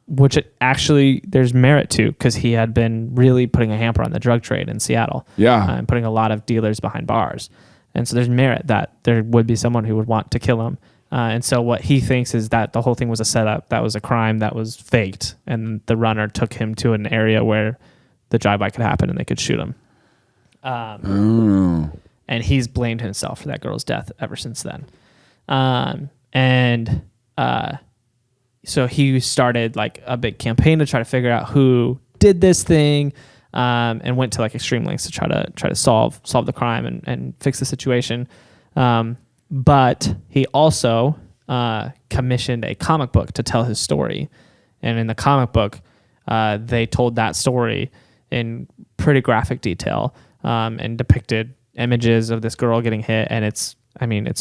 [SPEAKER 2] which actually there's merit to, because he had been really putting a hamper on the drug trade in Seattle.
[SPEAKER 1] Yeah.
[SPEAKER 2] And putting a lot of dealers behind bars. And so there's merit that there would be someone who would want to kill him. And so what he thinks is that the whole thing was a setup. That was a crime that was faked. And the runner took him to an area where the drive-by could happen and they could shoot him. And he's blamed himself for that girl's death ever since then. So he started like a big campaign to try to figure out who did this thing, and went to like extreme lengths to try to solve the crime and fix the situation. But he also commissioned a comic book to tell his story. And in the comic book, they told that story in pretty graphic detail, and depicted images of this girl getting hit. And it's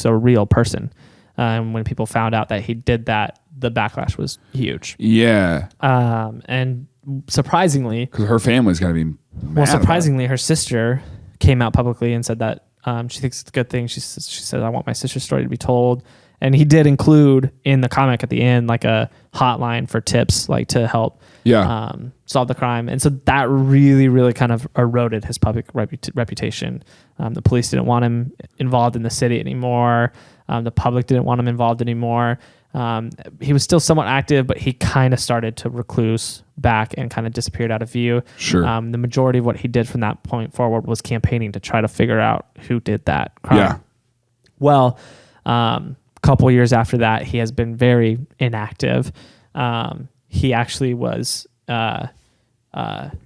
[SPEAKER 2] a real person. And when people found out that he did that, the backlash was huge.
[SPEAKER 1] Yeah.
[SPEAKER 2] And surprisingly...
[SPEAKER 1] Because her family's got to be mad.
[SPEAKER 2] Well, surprisingly, her sister came out publicly and said that she thinks it's a good thing. She said, I want my sister's story to be told. And he did include in the comic at the end like a hotline for tips, like to help solve the crime. And so that really, really kind of eroded his public reputation. The police didn't want him involved in the city anymore. The public didn't want him involved anymore. He was still somewhat active, but he kind of started to recluse back and kind of disappeared out of view.
[SPEAKER 1] Sure.
[SPEAKER 2] The majority of what he did from that point forward was campaigning to try to figure out who did that crime.
[SPEAKER 1] Yeah.
[SPEAKER 2] Well, couple years after that, he has been very inactive. He actually was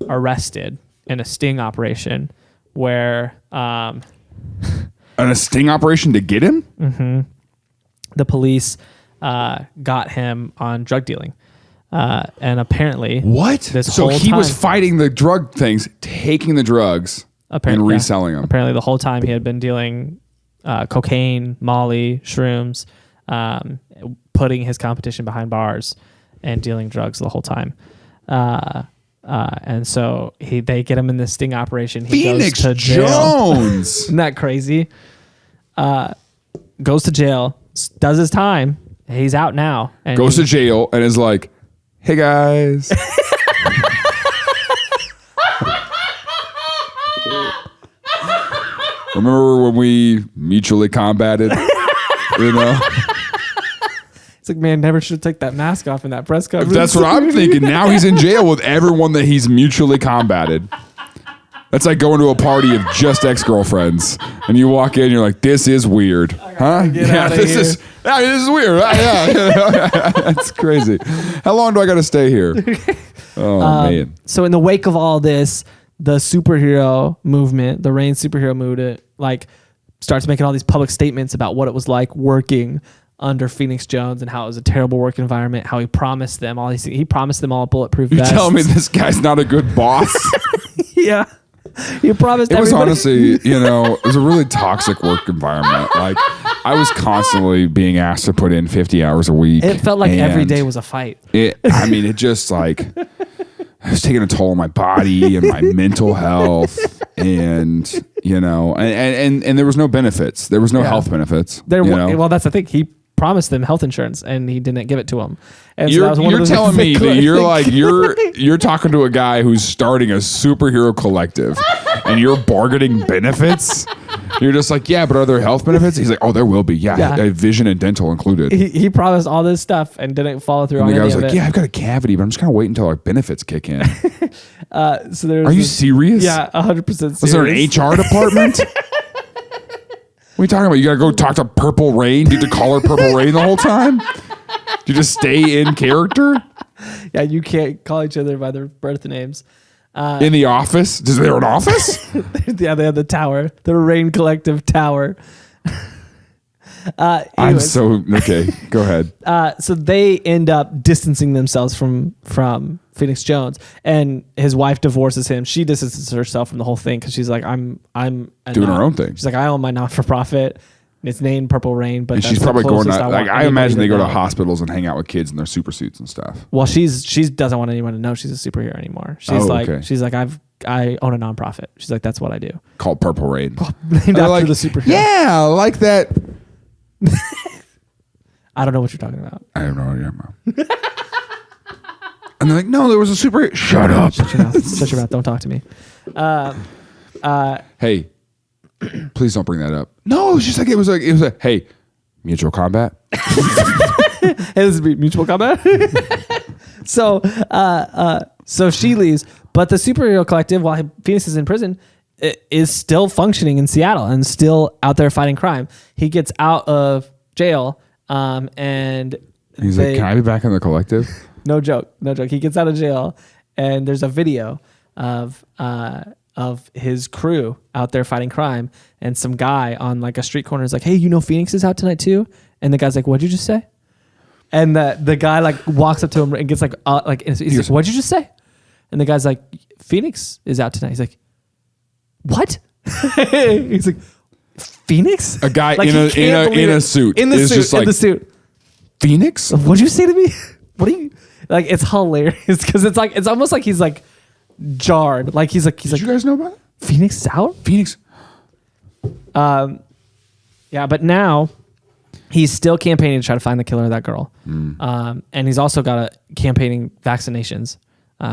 [SPEAKER 2] arrested in a sting operation where...
[SPEAKER 1] And a sting operation to get him?
[SPEAKER 2] Mm-hmm. The police got him on drug dealing. And apparently...
[SPEAKER 1] What? So he was fighting the drug things, taking the drugs, and reselling them.
[SPEAKER 2] Apparently the whole time he had been dealing cocaine, Molly, shrooms, putting his competition behind bars and dealing drugs the whole time. And so they get him in this sting operation. He
[SPEAKER 1] Phoenix
[SPEAKER 2] goes to jail.
[SPEAKER 1] Jones.
[SPEAKER 2] Isn't that crazy? Goes to jail, does his time. He's out now. And
[SPEAKER 1] goes to jail and is like, hey guys. Remember when we mutually combated? You know?
[SPEAKER 2] It's like, man, never should take that mask off in that press conference.
[SPEAKER 1] That's what I'm thinking. Now he's in jail with everyone that he's mutually combated. That's like going to a party of just ex-girlfriends, and you walk in, and you're like, "This is weird, huh? Yeah, this is weird. Yeah, that's crazy. How long do I got to stay here? Oh man.
[SPEAKER 2] So in the wake of all this, the superhero movement, the Reign superhero movement, like starts making all these public statements about what it was like working under Phoenix Jones and how it was a terrible work environment. How he promised them all these things. He promised them all bulletproof vests.
[SPEAKER 1] You tell me this guy's not a good boss?
[SPEAKER 2] Yeah. He promised
[SPEAKER 1] it was
[SPEAKER 2] everybody.
[SPEAKER 1] Honestly, it was a really toxic work environment. Like I was constantly being asked to put in 50 hours a week.
[SPEAKER 2] It felt like every day was a fight.
[SPEAKER 1] It just like it was taking a toll on my body and my mental health, and and there was no benefits. There was no health benefits.
[SPEAKER 2] Well, that's the thing. He promised them health insurance and he didn't give it to them. And
[SPEAKER 1] you're telling me that you're talking to a guy who's starting a superhero collective and you're bargaining benefits. You're just like, yeah, but are there health benefits? He's like, oh, there will be. Yeah. Vision and dental included.
[SPEAKER 2] He promised all this stuff and didn't follow through on any of it.
[SPEAKER 1] And the guy was like, yeah, I've got a cavity, but I'm just going to wait until our benefits kick in.
[SPEAKER 2] Are
[SPEAKER 1] you serious?
[SPEAKER 2] Yeah, 100% serious.
[SPEAKER 1] Was there an HR department? What are you talking about? You got to go talk to Purple Rain? Do you have to call her Purple Rain the whole time? Do you just stay in character?
[SPEAKER 2] Yeah, you can't call each other by their birth names.
[SPEAKER 1] In the office? Is there an office?
[SPEAKER 2] Yeah, they have the tower. The Reign Collective Tower.
[SPEAKER 1] I'm
[SPEAKER 2] Anyways,
[SPEAKER 1] so okay. Go ahead.
[SPEAKER 2] so they end up distancing themselves from Phoenix Jones, and his wife divorces him. She distances herself from the whole thing because she's like, I'm
[SPEAKER 1] Doing her own thing.
[SPEAKER 2] She's like, I own my not-for-profit. It's named Purple Rain, but
[SPEAKER 1] And
[SPEAKER 2] that's
[SPEAKER 1] she's
[SPEAKER 2] the
[SPEAKER 1] probably going
[SPEAKER 2] closest
[SPEAKER 1] out.
[SPEAKER 2] want
[SPEAKER 1] Like I
[SPEAKER 2] anybody
[SPEAKER 1] imagine they go to
[SPEAKER 2] know.
[SPEAKER 1] hospitals and hang out with kids in their super suits and stuff.
[SPEAKER 2] Well, she doesn't want anyone to know she's a superhero anymore. She's
[SPEAKER 1] okay.
[SPEAKER 2] she's like, I own a nonprofit. She's like, that's what I do.
[SPEAKER 1] Called Purple Rain.
[SPEAKER 2] Named after
[SPEAKER 1] like,
[SPEAKER 2] the superhero.
[SPEAKER 1] Yeah, I like that.
[SPEAKER 2] I don't know what you're talking about.
[SPEAKER 1] I don't know what you're talking about. And they're like, no, there was a superhero. Shut up.
[SPEAKER 2] Shut your mouth. Shut your mouth. Don't talk to me.
[SPEAKER 1] Hey, please don't bring that up. No, it was like, hey, mutual combat.
[SPEAKER 2] Hey, this is mutual combat. So she leaves, but the superhero collective, while Phoenix is in prison, is still functioning in Seattle and still out there fighting crime. He gets out of jail, and
[SPEAKER 1] He's like, can I be back in the collective?
[SPEAKER 2] No joke. He gets out of jail, and there's a video of his crew out there fighting crime, and some guy on like a street corner is like, hey, Phoenix is out tonight too? And the guy's like, what'd you just say? And the guy like walks up to him and gets like he's like, what'd you just say? And the guy's like, Phoenix is out tonight. He's like, what? He's like, Phoenix?
[SPEAKER 1] A guy
[SPEAKER 2] like,
[SPEAKER 1] in a suit.
[SPEAKER 2] In the
[SPEAKER 1] is
[SPEAKER 2] suit.
[SPEAKER 1] just like,
[SPEAKER 2] in the suit.
[SPEAKER 1] Phoenix?
[SPEAKER 2] What'd you say to me? What are you like? It's hilarious because it's almost like he's like jarred. Like he's like
[SPEAKER 1] Did you guys know about it?
[SPEAKER 2] Phoenix is out?
[SPEAKER 1] Phoenix.
[SPEAKER 2] Yeah, but now he's still campaigning to try to find the killer of that girl. And he's also got campaigning vaccinations.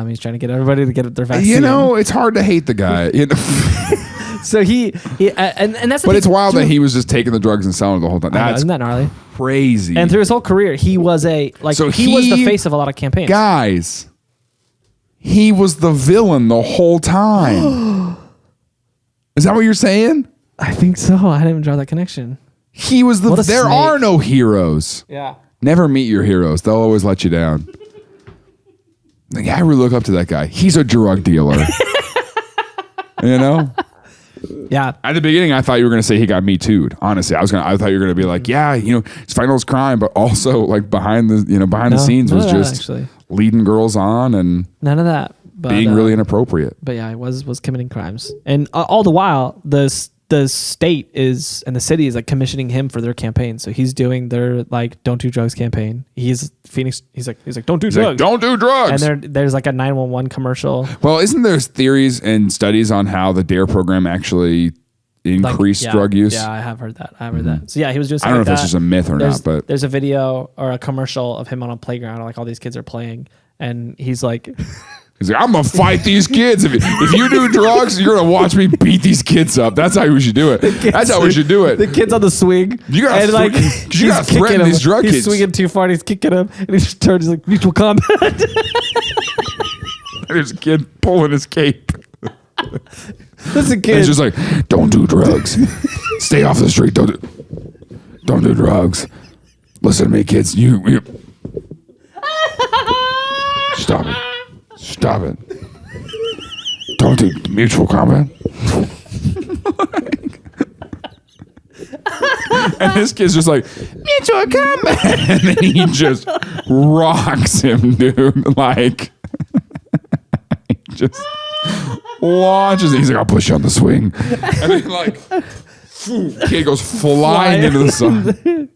[SPEAKER 2] He's trying to get everybody to get their vaccine.
[SPEAKER 1] It's hard to hate the guy.
[SPEAKER 2] So he and that's the
[SPEAKER 1] But
[SPEAKER 2] thing,
[SPEAKER 1] it's wild
[SPEAKER 2] too.
[SPEAKER 1] that he was just taking the drugs and selling it the whole time.
[SPEAKER 2] I know,
[SPEAKER 1] That's
[SPEAKER 2] isn't that gnarly?
[SPEAKER 1] crazy.
[SPEAKER 2] And through his whole career, he was he was the face of a lot of campaigns.
[SPEAKER 1] Guys, he was the villain the whole time. Is that what you're saying?
[SPEAKER 2] I think so. I didn't even draw that connection.
[SPEAKER 1] He was
[SPEAKER 2] What a
[SPEAKER 1] there
[SPEAKER 2] snake.
[SPEAKER 1] are no heroes.
[SPEAKER 2] Yeah.
[SPEAKER 1] Never meet your heroes. They'll always let you down. Like, I really look up to that guy. He's a drug dealer.
[SPEAKER 2] Yeah.
[SPEAKER 1] At the beginning, I thought you were going to say he got me too'd. Honestly, I thought you were going to be like, yeah, he's fighting all this crime, but also like behind the scenes was
[SPEAKER 2] none of that,
[SPEAKER 1] just
[SPEAKER 2] actually.
[SPEAKER 1] leading girls on and
[SPEAKER 2] None of that. But,
[SPEAKER 1] being really inappropriate.
[SPEAKER 2] But yeah, he was committing crimes, and all the while the state is and the city is like commissioning him for their campaign. So he's doing their like don't do drugs campaign. He's Phoenix. He's like don't do drugs.
[SPEAKER 1] Like, don't do drugs.
[SPEAKER 2] And there's like a 911 commercial.
[SPEAKER 1] Well, isn't there theories and studies on how the DARE program actually increased drug use?
[SPEAKER 2] Yeah, I have heard that. that. So yeah, he was doing.
[SPEAKER 1] I don't know
[SPEAKER 2] like
[SPEAKER 1] if that's just a myth or not, but
[SPEAKER 2] there's a video or a commercial of him on a playground, and like all these kids are playing, and he's like.
[SPEAKER 1] he's like, I'm gonna fight these kids. If you do drugs, you're gonna watch me beat these kids up. That's how we should do it. That's how we should do it.
[SPEAKER 2] The kid's on the swing.
[SPEAKER 1] You gotta
[SPEAKER 2] and like
[SPEAKER 1] you gotta threaten these drug
[SPEAKER 2] he's
[SPEAKER 1] kids.
[SPEAKER 2] swinging too far. And he's kicking him, and he just turns. He's like mutual combat.
[SPEAKER 1] There's a kid pulling his cape.
[SPEAKER 2] Listen, kid.
[SPEAKER 1] And it's just like, don't do drugs. Stay off the street. Don't do drugs. Listen to me, kids. You stop it. Stop it. Don't do mutual combat. And this kid's just like, mutual combat. And then he just rocks him, dude. Like, he just launches it. He's like, I'll push you on the swing. And then like, kid goes flying into the sun.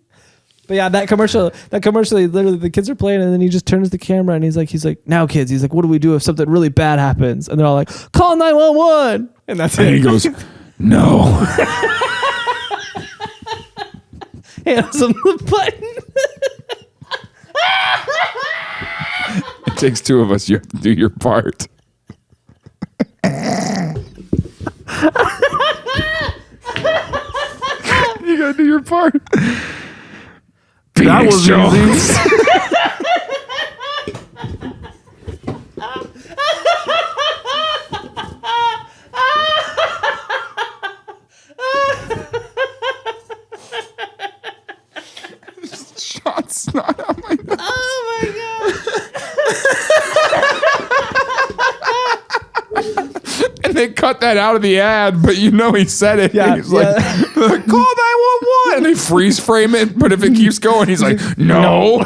[SPEAKER 2] But yeah, that commercial, literally the kids are playing, and then he just turns the camera and he's like, now kids, he's like, what do we do if something really bad happens? And they're all like, call 911. And that's
[SPEAKER 1] And
[SPEAKER 2] it.
[SPEAKER 1] he goes, no.
[SPEAKER 2] Hands him the button.
[SPEAKER 1] It takes two of us. You have to do your part. You gotta do your part.
[SPEAKER 4] That was
[SPEAKER 1] Jones.
[SPEAKER 4] easy.
[SPEAKER 1] Shot snot out my nose.
[SPEAKER 2] Oh my God.
[SPEAKER 1] And they cut that out of the ad, but he said it.
[SPEAKER 2] Yeah,
[SPEAKER 1] He's like, call 911. And they freeze frame it, but if it keeps going, he's like, no.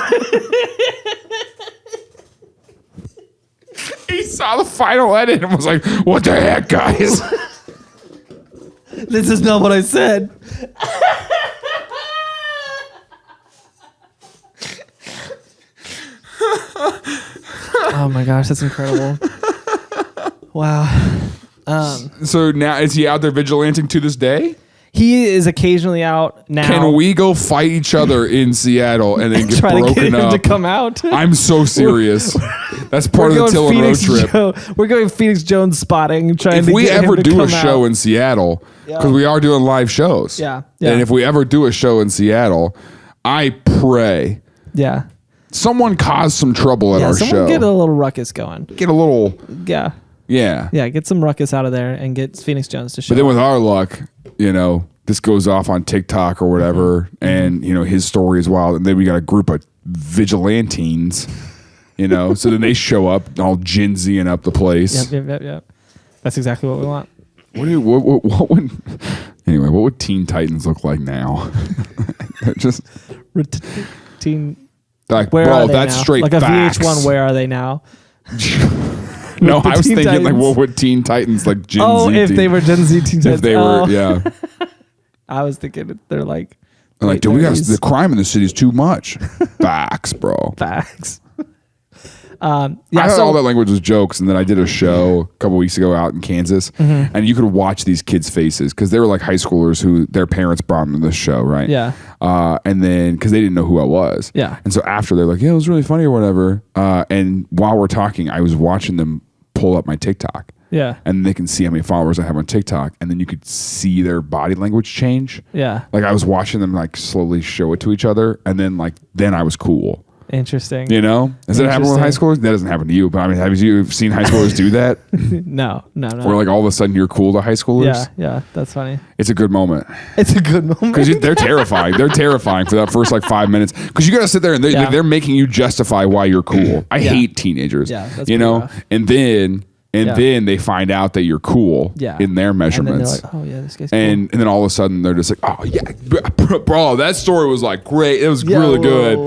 [SPEAKER 1] He saw the final edit and was like, what the heck, guys?
[SPEAKER 2] This is not what I said. Oh my gosh, that's incredible. Wow.
[SPEAKER 1] So now, is he out there vigilanting to this day?
[SPEAKER 2] He is occasionally out now.
[SPEAKER 1] Can we go fight each other in Seattle and then get
[SPEAKER 2] try
[SPEAKER 1] broken
[SPEAKER 2] to get him
[SPEAKER 1] up?
[SPEAKER 2] to come out?
[SPEAKER 1] I'm so serious. That's part of the TILLN road trip.
[SPEAKER 2] We're going Phoenix Jones spotting.
[SPEAKER 1] If we ever do a show in Seattle, because we are doing live shows.
[SPEAKER 2] Yeah.
[SPEAKER 1] And if we ever do a show in Seattle, I pray someone cause some trouble at our show.
[SPEAKER 2] Get a little ruckus going.
[SPEAKER 1] Get a little.
[SPEAKER 2] Yeah.
[SPEAKER 1] Yeah.
[SPEAKER 2] Get some ruckus out of there and get Phoenix Jones to show
[SPEAKER 1] But then
[SPEAKER 2] up.
[SPEAKER 1] with our luck, this goes off on TikTok or whatever, and his story is wild, and then we got a group of vigilantes, so then they show up all Gen Z-ing up the place.
[SPEAKER 2] Yep. That's exactly what we want.
[SPEAKER 1] What would Teen Titans look like now? Just
[SPEAKER 2] Teen.
[SPEAKER 1] like,
[SPEAKER 2] Where
[SPEAKER 1] bro,
[SPEAKER 2] are they
[SPEAKER 1] that's
[SPEAKER 2] now?
[SPEAKER 1] straight
[SPEAKER 2] like a
[SPEAKER 1] facts.
[SPEAKER 2] VH1. Where are they now?
[SPEAKER 1] No, I was
[SPEAKER 2] Teen
[SPEAKER 1] thinking
[SPEAKER 2] Titans.
[SPEAKER 1] like, what would Teen Titans like Gen Z?
[SPEAKER 2] Oh, if they were Gen Z Teen Titans.
[SPEAKER 1] If they were, yeah.
[SPEAKER 2] I was thinking they're like.
[SPEAKER 1] Dude, the crime in the city is too much. Facts, bro.
[SPEAKER 2] Facts.
[SPEAKER 1] I thought all that language was jokes, and then I did a show a couple weeks ago out in Kansas, and you could watch these kids' faces because they were like high schoolers who their parents brought them to this show, right?
[SPEAKER 2] Yeah.
[SPEAKER 1] And then because they didn't know who I was, and so after they're like, "Yeah, it was really funny" or whatever. And while we're talking, I was watching them pull up my TikTok.
[SPEAKER 2] Yeah.
[SPEAKER 1] And they can see how many followers I have on TikTok, and then you could see their body language change.
[SPEAKER 2] Yeah.
[SPEAKER 1] Like I was watching them like slowly show it to each other, and then I was cool.
[SPEAKER 2] Interesting.
[SPEAKER 1] Does that happen with high schoolers? That doesn't happen to you, but I mean, have you seen high schoolers do that?
[SPEAKER 2] No.
[SPEAKER 1] Where like all of a sudden you're cool to high schoolers?
[SPEAKER 2] Yeah, that's funny.
[SPEAKER 1] It's a good moment.
[SPEAKER 2] It's a good moment.
[SPEAKER 1] Because they're terrifying. They're terrifying for that first like 5 minutes. Because you got to sit there and they're making you justify why you're cool. I hate teenagers.
[SPEAKER 2] Yeah, that's rough.
[SPEAKER 1] And then they find out that you're cool in their measurements.
[SPEAKER 2] And then they're like, oh, yeah, this guy's cool.
[SPEAKER 1] And then all of a sudden they're just like, oh, yeah, bro, that story was like great. It was really good.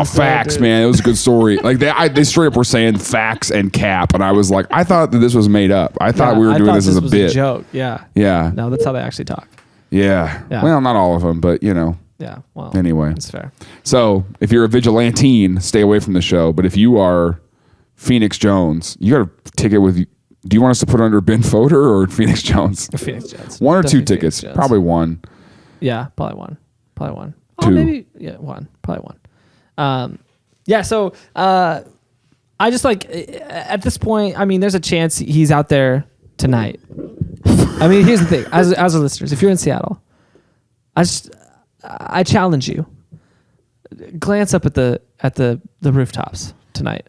[SPEAKER 1] Facts, man. It was a good story. Like they straight up were saying facts and cap. And I was like, I thought that this was made up. I thought we were doing this as a bit.
[SPEAKER 2] A joke. Yeah.
[SPEAKER 1] Yeah.
[SPEAKER 2] No, that's how they actually talk.
[SPEAKER 1] Yeah. Well, not all of them, but
[SPEAKER 2] Yeah. Well,
[SPEAKER 1] anyway.
[SPEAKER 2] That's fair.
[SPEAKER 1] So if you're a vigilante, stay away from the show. But if you are Phoenix Jones, you got a ticket with. Do you want us to put under Ben Foder or Phoenix Jones?
[SPEAKER 2] Phoenix Jones.
[SPEAKER 1] One or
[SPEAKER 2] Definitely
[SPEAKER 1] two tickets.
[SPEAKER 2] Phoenix Jones.
[SPEAKER 1] Probably one.
[SPEAKER 2] Yeah, probably one.
[SPEAKER 1] Two.
[SPEAKER 2] Oh, maybe one. Probably one. So I just like at this point. I mean, there's a chance he's out there tonight. I mean, here's the thing. As our listeners, if you're in Seattle, I challenge you. Glance up at the rooftops tonight.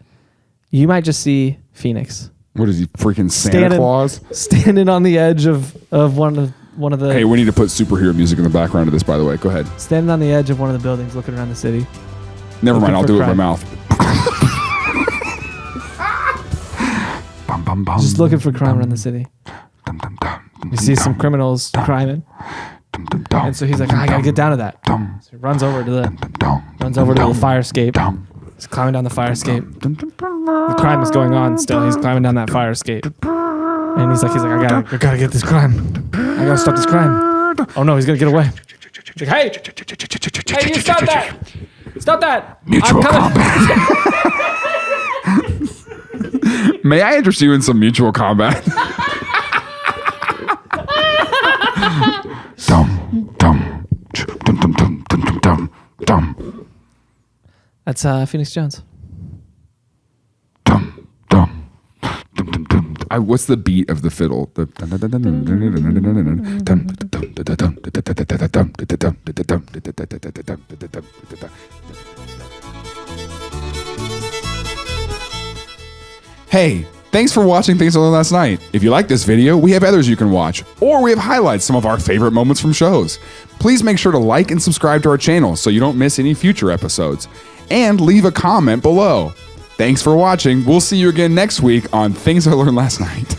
[SPEAKER 2] You might just see Phoenix.
[SPEAKER 1] What is he, freaking Santa Claus?
[SPEAKER 2] Standing on the edge of one of the.
[SPEAKER 1] Hey, we need to put superhero music in the background of this, by the way. Go ahead.
[SPEAKER 2] Standing on the edge of one of the buildings, looking around the city.
[SPEAKER 1] Never mind. I'll do it with my mouth.
[SPEAKER 2] Just looking for crime around the city. You see some criminals criming. And so he's like, I gotta get down to that. So he runs over to the fire escape. He's climbing down the fire escape. The crime is going on still. He's climbing down that fire escape. And he's like, I gotta get this crime. I gotta stop this crime. Oh no, he's gonna get away. He's like, hey, you stop that! Stop that!
[SPEAKER 1] Mutual combat. May I interest you in some mutual combat?
[SPEAKER 2] That's Phoenix Jones.
[SPEAKER 1] What's the beat of the fiddle? Hey, thanks for watching Things I Learned Last Night. If you like this video, we have others you can watch, or we have highlights some of our favorite moments from shows. Please make sure to like and subscribe to our channel so you don't miss any future episodes. And leave a comment below. Thanks for watching. We'll see you again next week on Things I Learned Last Night.